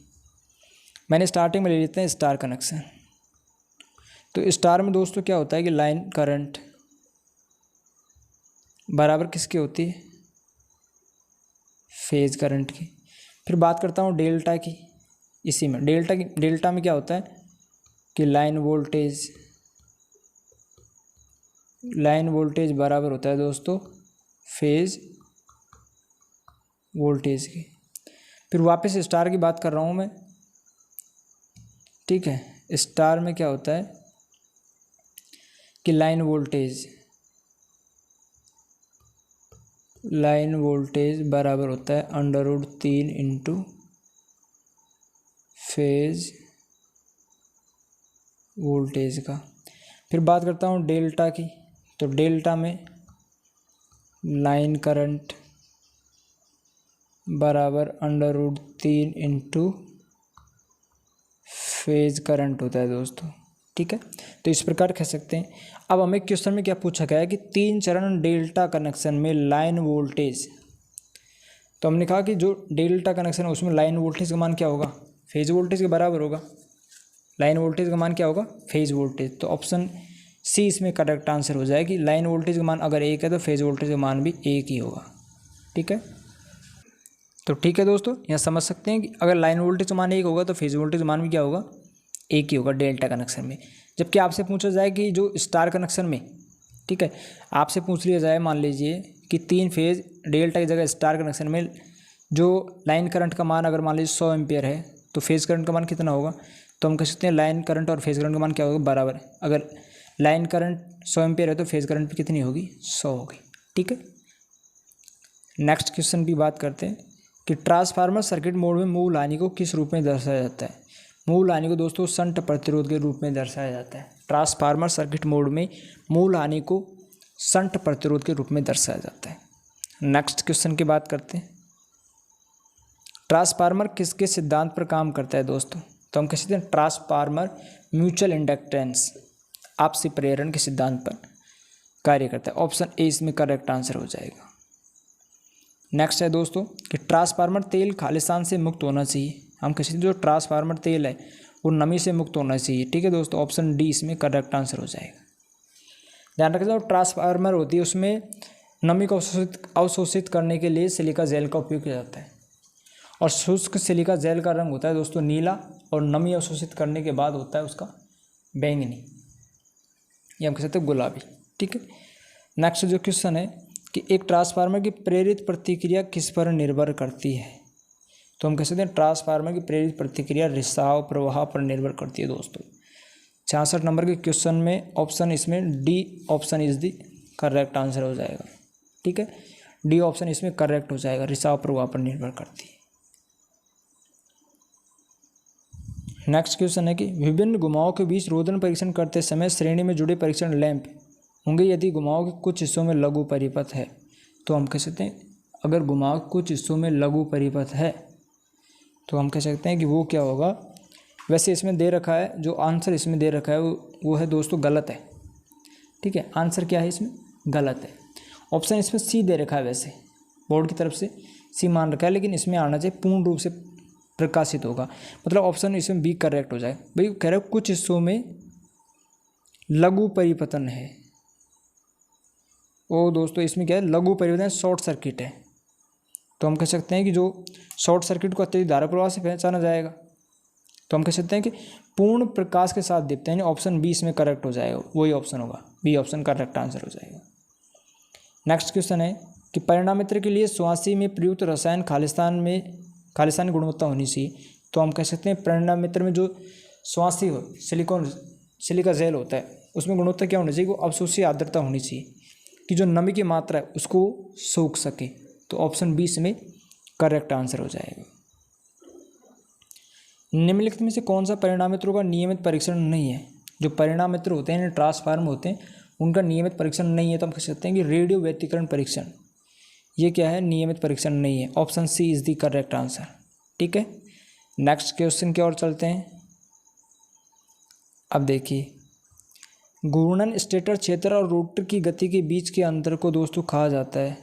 मैंने स्टार्टिंग में ले लेते हैं स्टार कनेक्शन। तो स्टार में दोस्तों क्या होता है कि लाइन करंट बराबर किसकी होती है, फेज करंट की। फिर बात करता हूँ डेल्टा की। इसी में डेल्टा में क्या होता है कि लाइन वोल्टेज बराबर होता है दोस्तों फेज वोल्टेज की। फिर वापस स्टार की बात कर रहा हूँ मैं, ठीक है। स्टार में क्या होता है कि लाइन वोल्टेज बराबर होता है √3 इंटू फेज वोल्टेज का। फिर बात करता हूँ डेल्टा की, तो डेल्टा में लाइन करंट बराबर √3 इंटू फेज करंट होता है दोस्तों, ठीक है। तो इस प्रकार कह सकते हैं। अब हमें क्वेश्चन में क्या पूछा गया है कि 3 चरण डेल्टा कनेक्शन में लाइन वोल्टेज, तो हमने कहा कि जो डेल्टा कनेक्शन है उसमें लाइन वोल्टेज का मान क्या होगा, फेज वोल्टेज के बराबर होगा। लाइन वोल्टेज का मान क्या होगा, फेज वोल्टेज। तो ऑप्शन सी इसमें करेक्ट आंसर हो जाएगी। लाइन वोल्टेज का मान अगर 1 है तो फेज वोल्टेज का मान भी 1 ही होगा, ठीक है। तो ठीक है दोस्तों, यहाँ समझ सकते हैं कि अगर लाइन वोल्टेज का मान 1 होगा तो फेज वोल्टेज का मान भी क्या होगा, 1 ही होगा डेल्टा कनेक्शन में। जबकि आपसे पूछा जाए कि जो स्टार कनेक्शन में, ठीक है, आपसे पूछ लिया जाए मान लीजिए कि 3 फेज डेल्टा की जगह स्टार कनेक्शन में जो लाइन करंट का मान अगर मान लीजिए 100 एम्पियर है तो फेज करंट का मान कितना होगा, तो हम कह सकते हैं लाइन करंट और फेज करंट का मान क्या होगा, बराबर है। अगर लाइन करंट 100 एम्पियर है तो फेज करंट भी कितनी होगी, 100 होगी, ठीक है। नेक्स्ट क्वेश्चन की बात करते हैं कि ट्रांसफार्मर सर्किट मोड में मूल हानि को किस रूप में दर्शाया जाता है। मूल हानि को दोस्तों शंट प्रतिरोध के रूप में दर्शाया जाता है। ट्रांसफार्मर सर्किट मोड में मूल हानि को शंट प्रतिरोध के रूप में दर्शाया जाता है। नेक्स्ट क्वेश्चन की बात करते हैं, ट्रांसफार्मर किसके सिद्धांत पर काम करता है दोस्तों, तो हम कह सकते हैं ट्रांसफार्मर म्यूचुअल इंडक्टेंस, आपसी प्रेरण के सिद्धांत पर कार्य करता है। ऑप्शन ए इसमें करेक्ट आंसर हो जाएगा। नेक्स्ट है दोस्तों कि ट्रांसफार्मर तेल खालिस्तान से मुक्त होना चाहिए। हम कह सकते हैं जो ट्रांसफार्मर तेल है वो नमी से मुक्त होना चाहिए, ठीक है दोस्तों। ऑप्शन डी इसमें करेक्ट आंसर हो जाएगा। ध्यान रखें, जो ट्रांसफार्मर होती है उसमें नमी को अवशोषित करने के लिए सिलिका जेल का उपयोग किया जाता है, और शुष्क सिलिका जेल का रंग होता है दोस्तों नीला, और नमी अवशोषित करने के बाद होता है उसका बैंगनी, ये हम कह सकते हैं गुलाबी, ठीक है। नेक्स्ट जो क्वेश्चन है कि एक ट्रांसफार्मर की प्रेरित प्रतिक्रिया किस पर निर्भर करती है, तो हम कह सकते हैं ट्रांसफार्मर की प्रेरित प्रतिक्रिया रिसाव प्रवाह पर निर्भर करती है दोस्तों। 66 नंबर के क्वेश्चन में ऑप्शन इसमें D option is the correct answer हो जाएगा, ठीक है। डी ऑप्शन इसमें करेक्ट हो जाएगा, रिसाव प्रवाह पर निर्भर करती है। नेक्स्ट क्वेश्चन है कि विभिन्न घुमावों के बीच रोधन परीक्षण करते समय श्रेणी में जुड़े परीक्षण लैंप होंगे यदि घुमाव के कुछ हिस्सों में लघु परिपथ है, तो हम कह सकते हैं अगर घुमाव के कुछ हिस्सों में लघु परिपथ है तो हम कह सकते हैं कि वो क्या होगा। वैसे इसमें दे रखा है, जो आंसर इसमें दे रखा है वो है दोस्तों गलत है, ठीक है। आंसर क्या है इसमें, गलत है। ऑप्शन इसमें सी दे रखा है, वैसे बोर्ड की तरफ से सी मान रखा है, लेकिन इसमें आना चाहिए पूर्ण रूप से प्रकाशित होगा, मतलब ऑप्शन इसमें बी करेक्ट हो जाए। भाई कह रहे हो कुछ हिस्सों में लघु परिपतन है, वो दोस्तों इसमें क्या है, लघु परिवर्तन शॉर्ट सर्किट है, तो हम कह सकते हैं कि जो शॉर्ट सर्किट को अत्यधिक धारा प्रवाह से पहचाना जाएगा, तो हम कह सकते हैं कि पूर्ण प्रकाश के साथ दीप्त, यानी ऑप्शन बी इसमें करेक्ट हो जाएगा, वही ऑप्शन होगा, बी ऑप्शन करेक्ट आंसर हो जाएगा। नेक्स्ट क्वेश्चन है कि परिणामित्र के लिए श्वासी में प्रयुक्त रसायन खालिस्तानी गुणवत्ता होनी चाहिए, तो हम कह सकते हैं परिणामित्र में जो श्वासी हो सिलिका जेल होता है उसमें गुणवत्ता क्या होनी चाहिए, वो अवशोषी आर्द्रता होनी चाहिए कि जो नमी की मात्रा है उसको सोख सके, तो ऑप्शन बी इसमें करेक्ट आंसर हो जाएगा। निम्नलिखित में से कौन सा परिणामित्रों का नियमित परीक्षण नहीं है। जो परिणामित्र होते हैं ट्रांसफार्मर होते हैं उनका नियमित परीक्षण नहीं है, तो हम कह सकते हैं कि रेडियो व्यतिकरण परीक्षण, ये क्या है, नियमित परीक्षण नहीं है। Option C is the correct answer, ठीक है। नेक्स्ट क्वेश्चन की ओर चलते हैं। अब देखिए, घूर्णन स्टेटर क्षेत्र और रोटर की गति के बीच के अंतर को दोस्तों कहा जाता है।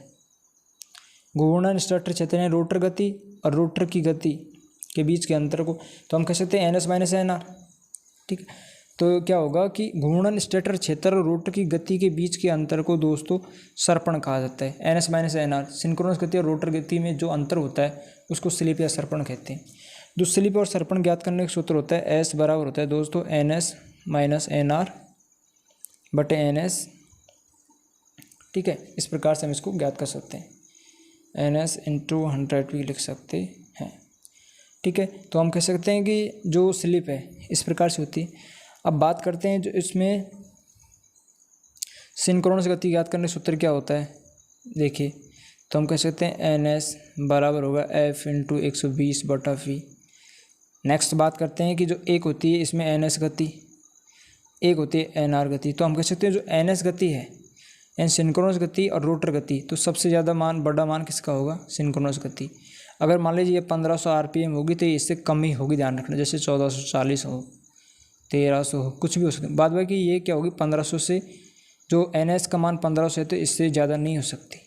घूर्णन स्टेटर क्षेत्र यानी रोटर गति और रोटर की गति के बीच के अंतर को तो हम कह सकते हैं NS - NR, ठीक है। तो क्या होगा कि घूर्णन स्टेटर क्षेत्र और रोटर की गति के बीच के अंतर को दोस्तों सर्पण कहा जाता है। NS - NR सिंक्रोनस गति और रोटर गति में जो अंतर होता है उसको स्लिप या सर्पण कहते हैं। जो स्लिप और सर्पण ज्ञात करने का सूत्र होता है S बराबर होता है दोस्तों NS - NR बटे NS, ठीक है। इस प्रकार से हम इसको ज्ञात कर सकते हैं, NS × 100 भी लिख सकते हैं। ठीक है। तो हम कह सकते हैं कि जो स्लिप है इस प्रकार से होती है। अब बात करते हैं जो इसमें सिंक्रोनस गति ज्ञात करने सूत्र क्या होता है, देखिए। तो हम कह सकते हैं NS बराबर होगा F इंटू 120/V। नेक्स्ट बात करते हैं कि जो एक होती है इसमें NS गति, एक होती है NR गति। तो हम कह सकते हैं जो NS गति है, एन सिंक्रोनस गति और रोटर गति, तो सबसे ज़्यादा मान, बड़ा मान किसका होगा, सिंक्रोनस गति। अगर मान लीजिए 1500 RPM होगी तो इससे कम ही होगी, ध्यान रखना, जैसे 1440 हो, 1300 हो, कुछ भी हो सकता है। बाद बाकी ये क्या होगी 1500 से, जो NS का मान 1500 है तो इससे ज़्यादा नहीं हो सकती,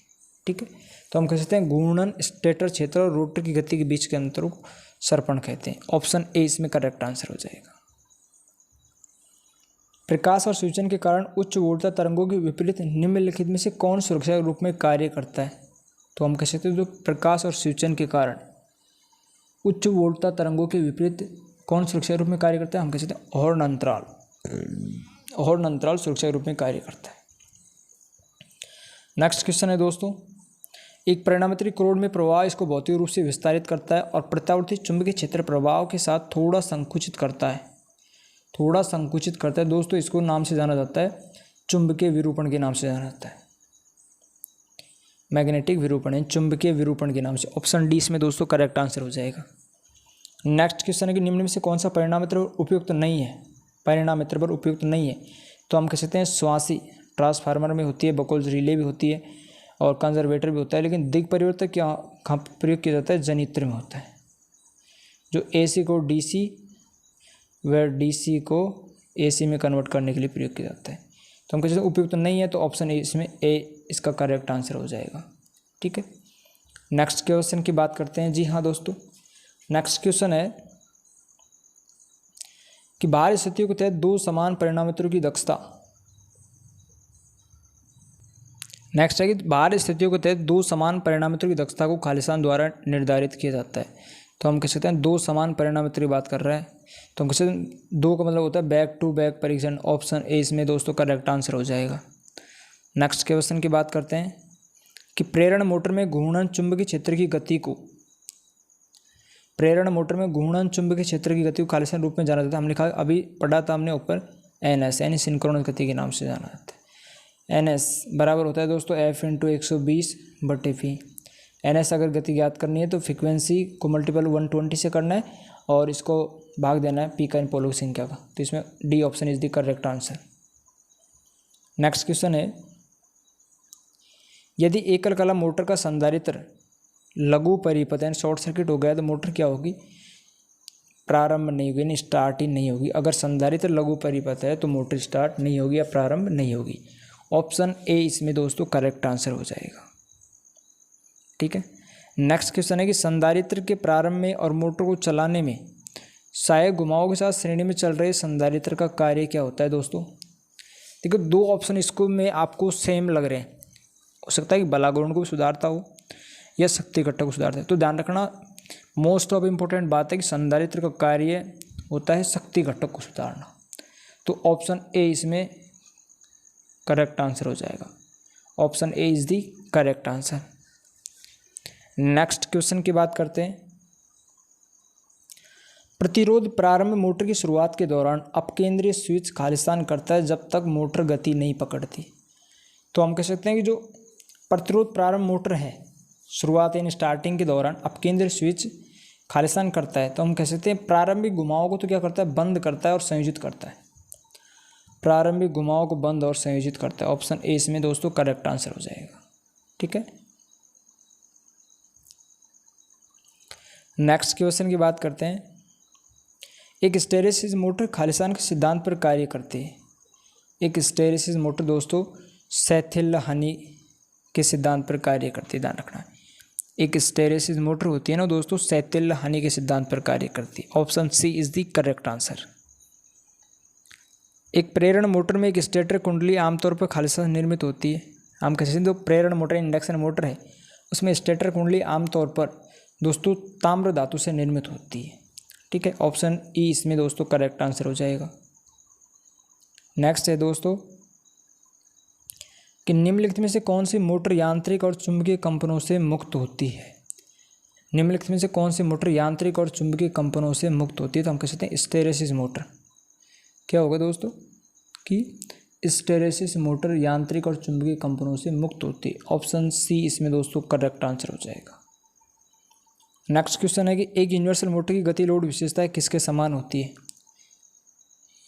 ठीक है। तो हम कह सकते हैं घूर्णन स्टेटर क्षेत्र और रोटर की गति के बीच के अंतर को सर्पण कहते हैं। ऑप्शन ए इसमें करेक्ट आंसर हो जाएगा। प्रकाश और सूचन के कारण उच्च वोल्टता तरंगों के विपरीत निम्नलिखित में से कौन सुरक्षा के रूप में कार्य करता है। तो हम कह सकते हैं जो प्रकाश और सूचन के कारण उच्च वोल्टता तरंगों के विपरीत कौन सुरक्षा के रूप में कार्य करता है, हम कह सकते हैं हॉर्न अंतराल, हॉर्न अंतराल सुरक्षा के रूप में कार्य करता है। नेक्स्ट क्वेश्चन है दोस्तों, एक परिणामत्री क्रोड में प्रवाह इसको भौतिक रूप से विस्तारित करता है और प्रत्यावर्ती चुंबकीय क्षेत्र प्रवाह के साथ थोड़ा संकुचित करता है, थोड़ा संकुचित करता है दोस्तों। इसको नाम से जाना जाता है चुंबकीय विरूपण के नाम से जाना जाता है, मैग्नेटिक विरूपण है, चुंबकीय विरूपण के नाम से। ऑप्शन डी इसमें दोस्तों करेक्ट आंसर हो जाएगा। नेक्स्ट क्वेश्चन है कि निम्न में से कौन सा परिणामित्र उपयुक्त नहीं है, परिणामित्र पर उपयुक्त नहीं है। तो हम कह सकते हैं श्वासी ट्रांसफार्मर में होती है, बकोल्स रिले भी होती है और कंजर्वेटर भी होता है, लेकिन दिग परिवर्तक क्या कहाँ प्रयोग किया जाता है, जनित्र में होता है। जो AC को DC व DC को AC में कन्वर्ट करने के लिए प्रयोग किया जाता है। तो हम कह सकते हैं उपयुक्त नहीं है, तो ऑप्शन ए इसमें ए इसका करेक्ट आंसर हो जाएगा, ठीक है। नेक्स्ट क्वेश्चन की बात करते हैं। जी हाँ दोस्तों, नेक्स्ट क्वेश्चन है कि बाहरी स्थितियों के तहत दो समान परिणामित्रों की दक्षता, नेक्स्ट है कि बाहरी स्थितियों के तहत दो समान परिणामित्रों की दक्षता को खालिस्तान द्वारा निर्धारित किया जाता है। तो हम कह सकते हैं दो समान परिणामित्र की बात कर रहा है, तो हम कह सकते हैं दो का मतलब होता है बैक टू बैक परीक्षण। ऑप्शन ए इसमें दोस्तों करेक्ट आंसर हो जाएगा। नेक्स्ट क्वेश्चन की बात करते हैं कि प्रेरण मोटर में घूर्णन चुंबकीय क्षेत्र की गति को, प्रेरण मोटर में घूर्णन चुंबकीय क्षेत्र की गति को खालिस्तान रूप में जाना जाता है। हमने लिखा अभी पढ़ा था हमने ऊपर NS यानी सिंक्रोनस गति के नाम से जाना जाता है। NS बराबर होता है दोस्तों F इंटू 120/V। NS अगर गति ज्ञात करनी है तो फ्रिक्वेंसी को मल्टीपल 120 से करना है और इसको भाग देना है P का इन पोलों की संख्या का। तो इसमें D option is the correct answer. Next question है, यदि एकल कला मोटर का संधारित्र लघु परिपथ यानी शॉर्ट सर्किट हो गया तो मोटर क्या होगी, प्रारंभ नहीं होगी, यानी स्टार्ट ही नहीं होगी। अगर संधारित्र लघु परिपथ है तो मोटर स्टार्ट नहीं होगी या प्रारंभ नहीं होगी। ऑप्शन ए इसमें दोस्तों करेक्ट आंसर हो जाएगा, ठीक है। नेक्स्ट क्वेश्चन है कि संधारित्र के प्रारंभ में और मोटर को चलाने में सहायक घुमावों के साथ श्रेणी में चल रहे संधारित्र का कार्य क्या होता है दोस्तों। देखो दो ऑप्शन इसको में आपको सेम लग रहे हैं, हो सकता है कि बलागुण को भी सुधारता हो या शक्ति घटक को सुधारता है। तो ध्यान रखना, मोस्ट ऑफ इम्पोर्टेंट बात है कि संधारित्र का कार्य होता है शक्ति घटक को सुधारना। तो ऑप्शन ए इसमें करेक्ट आंसर हो जाएगा। Option A is the correct answer. Next question की बात करते हैं, प्रतिरोध प्रारंभ मोटर की शुरुआत के दौरान अपकेंद्रीय स्विच खालिस्तान करता है जब तक मोटर गति नहीं पकड़ती। तो हम कह सकते हैं कि जो प्रतिरोध प्रारंभ मोटर है शुरुआत यानी स्टार्टिंग के दौरान अपकेंद्रीय स्विच खालिस्तान करता है, तो हम कह सकते हैं प्रारंभिक घुमावों को तो क्या करता है, बंद करता है और संयोजित करता है। प्रारंभिक घुमावों को बंद और संयोजित करता है। ऑप्शन ए इसमें दोस्तों करेक्ट आंसर हो जाएगा, ठीक है। नेक्स्ट क्वेश्चन की बात करते हैं, एक हिस्टैरिसीस मोटर खालिस्तान के सिद्धांत पर कार्य करती है। एक हिस्टैरिसीस मोटर दोस्तों सेथिल-हनी के सिद्धांत पर कार्य करती है, ध्यान रखना। एक हिस्टैरिसीस मोटर होती है ना दोस्तों, सेथिल-हनी के सिद्धांत पर कार्य करती है। Option C is the correct answer. एक प्रेरण मोटर में एक स्टेटर कुंडली आमतौर पर खालिस्तान निर्मित होती है। हम कह सकते हैं जो प्रेरण मोटर इंडक्शन मोटर है उसमें स्टेटर कुंडली आमतौर पर दोस्तों ताम्र धातु से निर्मित होती है, ठीक है। ऑप्शन ई इसमें दोस्तों करेक्ट आंसर हो जाएगा। नेक्स्ट है दोस्तों कि निम्नलिखित में से कौन सी मोटर यांत्रिक और चुंबकीय कंपनों से मुक्त होती है। निम्नलिखित में से कौन सी मोटर यांत्रिक और चुंबकीय कंपनों से मुक्त होती है? तो हम कह सकते हैं हिस्टैरिसीस मोटर। क्या होगा दोस्तों कि हिस्टैरिसीस मोटर यांत्रिक और चुंबकीय कंपनों से मुक्त होती है। ऑप्शन सी इसमें दोस्तों करेक्ट आंसर हो जाएगा। नेक्स्ट क्वेश्चन है कि एक यूनिवर्सल मोटर की गति लोड विशेषता किसके समान होती है?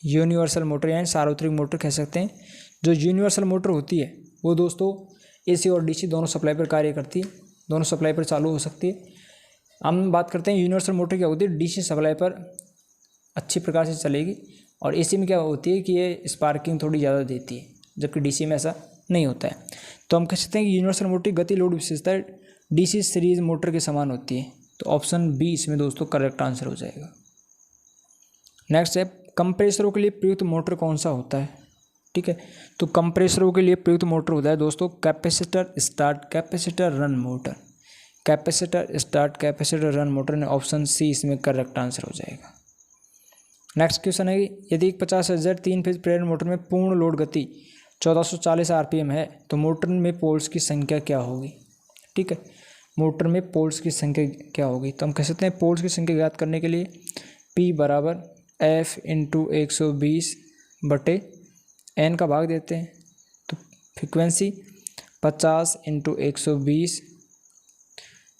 यूनिवर्सल मोटर यानी सार्वत्रिक मोटर कह सकते हैं। जो यूनिवर्सल मोटर होती है वो दोस्तों एसी और डीसी दोनों सप्लाई पर कार्य करती है, दोनों सप्लाई पर चालू हो सकती है। हम बात करते हैं यूनिवर्सल मोटर क्या होती है, डीसी सप्लाई पर अच्छी प्रकार से चलेगी, और एसी में क्या होती है कि ये स्पार्किंग थोड़ी ज़्यादा देती है, जबकि डीसी में ऐसा नहीं होता है। तो हम कह सकते हैं कि यूनिवर्सल मोटर की गति लोड विशेषता डीसी सीरीज मोटर के समान होती है। तो ऑप्शन बी इसमें दोस्तों करेक्ट आंसर हो जाएगा। नेक्स्ट है कंप्रेसरों के लिए प्रयुक्त मोटर कौन सा होता है? ठीक है, तो कंप्रेसरों के लिए प्रयुक्त मोटर होता है दोस्तों capacitor start capacitor run motor. Capacitor start capacitor run motor ने ऑप्शन सी इसमें करेक्ट आंसर हो जाएगा। नेक्स्ट क्वेश्चन है कि यदि एक 50,000 3 फेज प्रेरण मोटर में पूर्ण लोड गति 1440 आरपीएम है तो मोटर में पोल्स की संख्या क्या होगी? ठीक है, मोटर में पोल्स की संख्या क्या होगी? तो हम कह सकते हैं पोल्स की संख्या ज्ञात करने के लिए P बराबर F इंटू 120 बटे N का भाग देते हैं। तो फ्रिक्वेंसी 50 इंटू 120,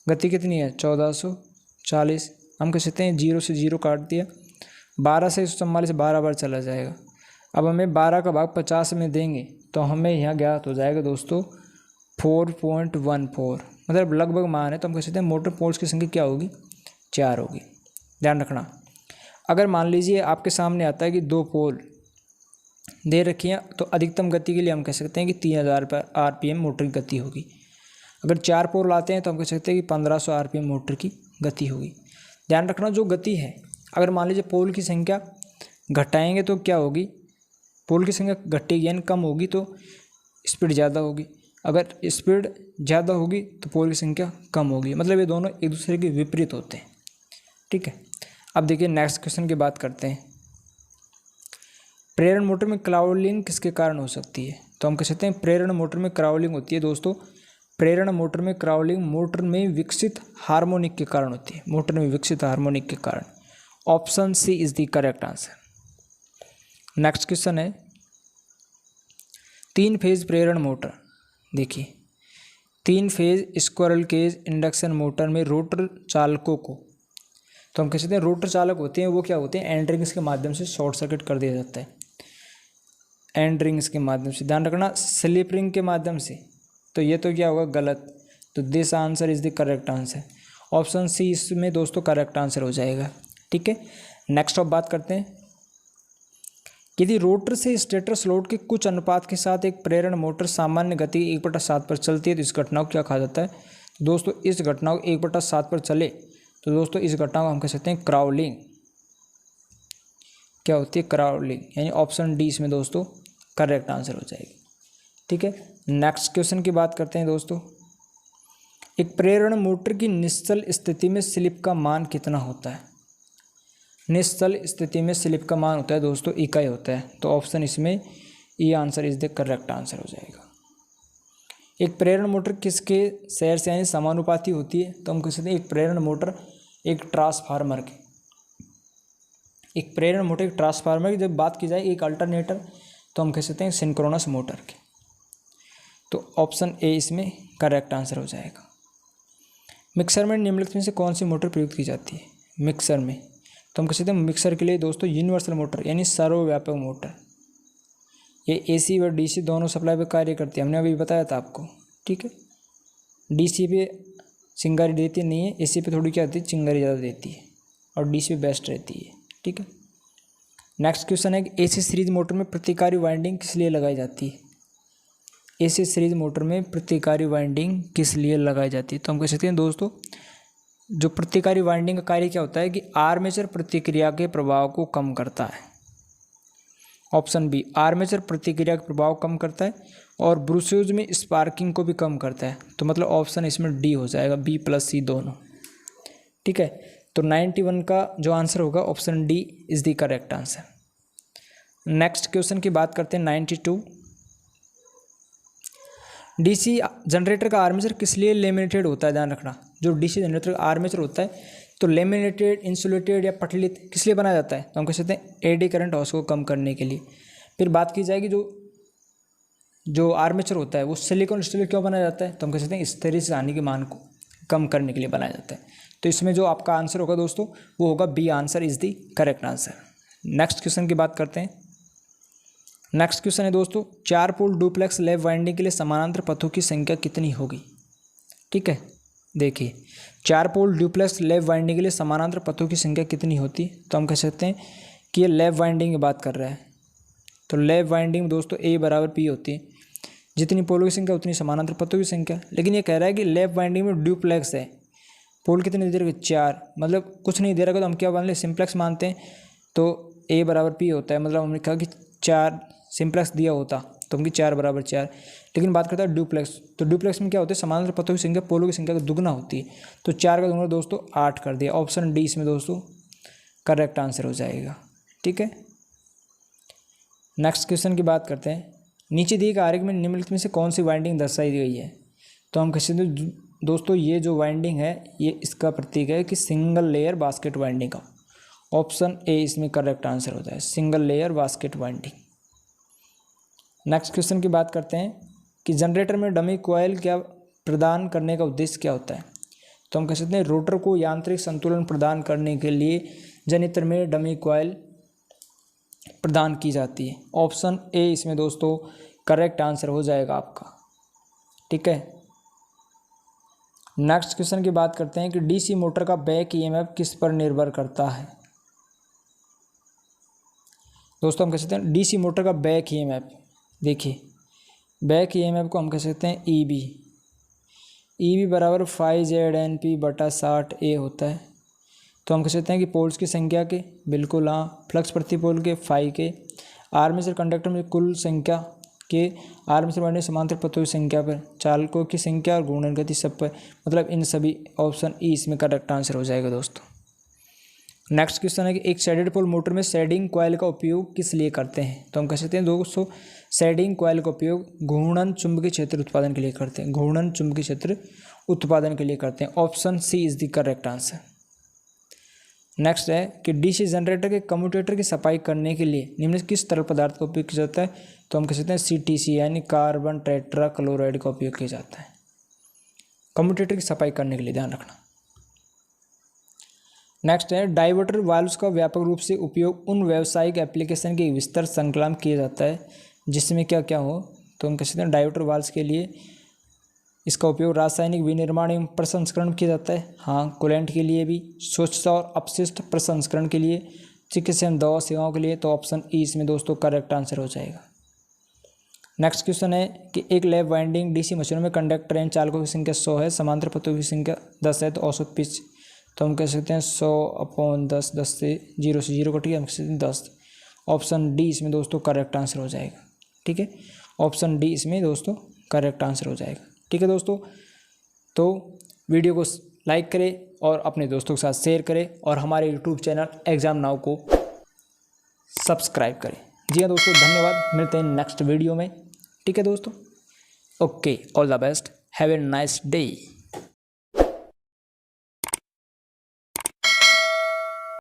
गति कितनी है 1440। हम कह सकते हैं 0 से 0 काट दिया, 12 से 144 12 बार चला जाएगा। अब हमें 12 का भाग 50 में देंगे तो हमें यहाँ ज्ञात हो जाएगा दोस्तों 4.14, मतलब लगभग मान है। तो हम कह सकते हैं मोटर पोल्स की संख्या क्या होगी? 4 होगी। ध्यान रखना, अगर मान लीजिए आपके सामने आता है कि 2 पोल दे रखी हैं तो अधिकतम गति के लिए हम कह सकते हैं कि 3000 आरपीएम मोटर की गति होगी। अगर 4 पोल आते हैं तो हम कह सकते हैं कि 1500 आरपीएम मोटर की गति होगी। ध्यान रखना, जो गति है अगर मान लीजिए पोल की संख्या घटाएंगे तो क्या होगी? पोल की संख्या घटेगी यानी कम होगी तो स्पीड ज़्यादा होगी, अगर स्पीड ज़्यादा होगी तो पोल की संख्या कम होगी। मतलब ये दोनों एक दूसरे के विपरीत होते हैं। ठीक है, अब देखिए नेक्स्ट क्वेश्चन की बात करते हैं। प्रेरण मोटर में क्राउलिंग किसके कारण हो सकती है? तो हम कह सकते हैं प्रेरण मोटर में क्राउलिंग होती है दोस्तों। प्रेरण मोटर में क्राउलिंग मोटर में विकसित हार्मोनिक के कारण होती है, मोटर में विकसित हार्मोनिक के कारण। Option C is the correct answer. Next question है 3 फेज प्रेरण मोटर। देखिए 3 phase squirrel cage induction motor में रोटर चालकों को, तो हम कह सकते हैं रोटर चालक होते हैं वो क्या होते हैं? एंड रिंग्स के माध्यम से शॉर्ट सर्किट कर दिया जाता है। एंड रिंग्स के माध्यम से, ध्यान रखना स्लिप रिंग के माध्यम से, तो ये तो क्या होगा? गलत। तो this answer is the correct answer. Option C इसमें दोस्तों करेक्ट आंसर हो जाएगा। ठीक है, नेक्स्ट अब बात करते हैं यदि रोटर से स्टेटर स्लॉट के कुछ अनुपात के साथ एक प्रेरण मोटर सामान्य गति 1/7 पर चलती है तो इस घटना को क्या कहा जाता है? दोस्तों इस घटना को 1/7 पर चले तो दोस्तों इस घटना को हम कह सकते हैं क्राउलिंग। क्या होती है? क्राउलिंग, यानी ऑप्शन डी इसमें दोस्तों करेक्ट आंसर हो जाएगी। ठीक है, नेक्स्ट क्वेश्चन की बात करते हैं दोस्तों। एक प्रेरण मोटर की निश्चल स्थिति में स्लिप का मान कितना होता है? निश्चल स्थिति में स्लिप का मान होता है दोस्तों इकाई होता है। तो ऑप्शन इसमें ई answer is the correct answer हो जाएगा। एक प्रेरण मोटर किसके शेयर से यानी समानुपाती होती है? तो हम कह सकते हैं एक प्रेरण मोटर एक ट्रांसफार्मर की, एक प्रेरण मोटर एक ट्रांसफार्मर की जब बात की जाए एक अल्टरनेटर तो हम कह सकते हैं सिंक्रोनस मोटर की। तो ऑप्शन ए इसमें करेक्ट आंसर हो जाएगा। मिक्सर में निम्नलिखित में से कौन सी मोटर प्रयुक्त की जाती है? मिक्सर में तो हम कह सकते हैं मिक्सर के लिए दोस्तों यूनिवर्सल मोटर यानी सर्वव्यापक मोटर। ये एसी व डीसी दोनों सप्लाई पे कार्य करती है, हमने अभी बताया था आपको। ठीक है, डीसी पे चिंगारी देती नहीं है, एसी पे थोड़ी क्या होती है? चिंगारी ज़्यादा देती है, और डीसी पे बेस्ट रहती है। ठीक है, नेक्स्ट क्वेश्चन है कि एसी सीरीज मोटर में प्रतिकारी वाइंडिंग किस लिए लगाई जाती है? एसी सीरीज मोटर में प्रतिकारी वाइंडिंग किस लिए लगाई जाती है? तो हम कह सकते हैं दोस्तों जो प्रतिकारी वाइंडिंग का कार्य क्या होता है कि आर्मेचर प्रतिक्रिया के प्रभाव को कम करता है। ऑप्शन बी, आर्मेचर प्रतिक्रिया का प्रभाव कम करता है और ब्रूसेज में स्पार्किंग को भी कम करता है। तो मतलब ऑप्शन इसमें डी हो जाएगा, बी प्लस सी दोनों। ठीक है, तो 91 का जो आंसर होगा option D is the correct answer. Next question की बात करते हैं 92। डीसी जनरेटर का आर्मेचर किस लिए लेमिनेटेड होता है? ध्यान रखना, जो डीसी जनरेटर का आर्मेचर होता है तो लेमिनेटेड, इंसुलेटेड या पटलित किस लिए बनाया जाता है, तो हम कह सकते हैं एडी करंट लॉस को कम करने के लिए। फिर बात की जाएगी जो आर्मेचर होता है वो सिलिकॉन स्टील क्यों बनाया जाता है, तो हम कह सकते हैं हिस्टैरिसीस हानि के मान को कम करने के लिए बनाया जाता है। तो इसमें जो आपका आंसर होगा दोस्तों वो होगा B answer is the correct answer. Next question की बात करते हैं। नेक्स्ट क्वेश्चन है दोस्तों, 4 पोल डुप्लेक्स लैप वाइंडिंग के लिए समानांतर पथों की संख्या कितनी होगी। ठीक है, देखिए 4 पोल डुप्लेक्स लैप वाइंडिंग के लिए समानांतर पथों की संख्या कितनी होती है, तो हम कह सकते हैं कि ये लैप वाइंडिंग की बात कर रहा है। तो लैप वाइंडिंग में दोस्तों ए बराबर पी होती है, जितनी पोलों की संख्या उतनी समानांतर पथों की संख्या। लेकिन ये कह रहा है कि लैप वाइंडिंग में डुप्लेक्स है, पोल कितने दे रखे 4, मतलब कुछ नहीं दे रखा तो हम क्या मान ले सिंप्लेक्स मानते हैं। तो ए बराबर पी होता है, मतलब हमने कहा कि 4 सिंप्लेक्स दिया होता तो हम 4 बराबर 4। लेकिन बात करता है डुप्लेक्स, तो डुप्लेक्स में क्या होता है समानांतर पथों की संख्या पोलों की संख्या का दुगना होती है। तो 4 का दुगना दोस्तों 8 कर दिया। ऑप्शन डी इसमें दोस्तों करेक्ट आंसर हो जाएगा। ठीक है, नेक्स्ट क्वेश्चन की बात करते हैं। नीचे दिए गए आरेख में निम्नलिखित में से कौन सी वाइंडिंग दर्शाई गई है, तो हम कह सकते हैं दोस्तों ये जो वाइंडिंग है ये इसका प्रतीक है कि सिंगल लेयर बास्केट वाइंडिंग का। ऑप्शन ए इसमें करेक्ट आंसर होता है, single layer basket winding. Next question की बात करते हैं कि जनरेटर में डमी कॉइल क्या प्रदान करने का उद्देश्य क्या होता है, तो हम कह सकते हैं रोटर को यांत्रिक संतुलन प्रदान करने के लिए जनरेटर में डमी कॉइल प्रदान की जाती है। ऑप्शन ए इसमें दोस्तों करेक्ट आंसर हो जाएगा आपका। ठीक है, नेक्स्ट क्वेश्चन की बात करते हैं कि डीसी मोटर का बैक ईएमएफ किस पर निर्भर करता है। दोस्तों हम कह सकते हैं डीसी मोटर का बैक ईएमएफ, देखिए बैक ईएमएफ को हम कह सकते हैं ईबी बराबर 5ZNP/60A होता है। तो हम कह सकते हैं कि पोल्स की संख्या के, बिल्कुल हाँ, फ्लक्स प्रति पोल के फाई के, आर्मेचर कंडक्टर में कुल संख्या के, आर्मेचर वाइंडिंग समांतर पथों की संख्या पर, चालकों की संख्या और घूर्णन गति सब पर, मतलब इन सभी ऑप्शन ई इसमें करेक्ट आंसर हो जाएगा दोस्तों। नेक्स्ट क्वेश्चन है कि एक शेडेड पोल मोटर में शेडिंग कॉइल का उपयोग किस लिए करते हैं, तो हम कह सकते हैं दोस्तों शेडिंग कॉइल का उपयोग घूर्णन चुंबकीय क्षेत्र उत्पादन के लिए करते हैं, घूर्णन चुंबकीय क्षेत्र उत्पादन के लिए करते हैं। Option C is the correct answer. Next है कि डीसी जनरेटर के कम्यूटेटर की सफाई करने के लिए निम्न किस तरल पदार्थ का उपयोग किया जाता है, तो हम कह सकते हैं CTC यानी कार्बन टेट्रा क्लोराइड का उपयोग किया जाता है कम्यूटेटर की सफाई करने के लिए, ध्यान रखना। नेक्स्ट है डाइवर्टर वाल्व्स का व्यापक रूप से उपयोग उन व्यावसायिक एप्लीकेशन के विस्तार संकलन किया जाता है जिसमें क्या क्या हो, तो हम कह सकते हैं डाइवर्टर वाल्व्स के लिए इसका उपयोग रासायनिक विनिर्माण एवं प्रसंस्करण किया जाता है, हाँ कूलेंट के लिए भी, स्वच्छता और अपशिष्ट प्रसंस्करण के लिए, चिकित्सा एवं दवा सेवाओं के लिए। तो ऑप्शन ई इसमें दोस्तों करेक्ट आंसर हो जाएगा। नेक्स्ट क्वेश्चन है कि एक लैप वाइंडिंग डीसी मशीनों में कंडक्टर एवं चालकों की संख्या 100 है, समांतर पथों की संख्या 10 है, तो औसत पिच तो हम कह सकते हैं 100/10, 10 से 0 कटिए, हम कह सकते हैं 10। ऑप्शन डी इसमें दोस्तों करेक्ट आंसर हो जाएगा। ठीक है, ऑप्शन डी इसमें दोस्तों करेक्ट आंसर हो जाएगा। ठीक है दोस्तों, तो वीडियो को लाइक करें और अपने दोस्तों के साथ शेयर करें और हमारे यूट्यूब चैनल एग्जाम नाउ को सब्सक्राइब करें। जी हाँ दोस्तों, धन्यवाद, मिलते हैं नेक्स्ट वीडियो में। ठीक है दोस्तों, okay, all the best, have a nice day.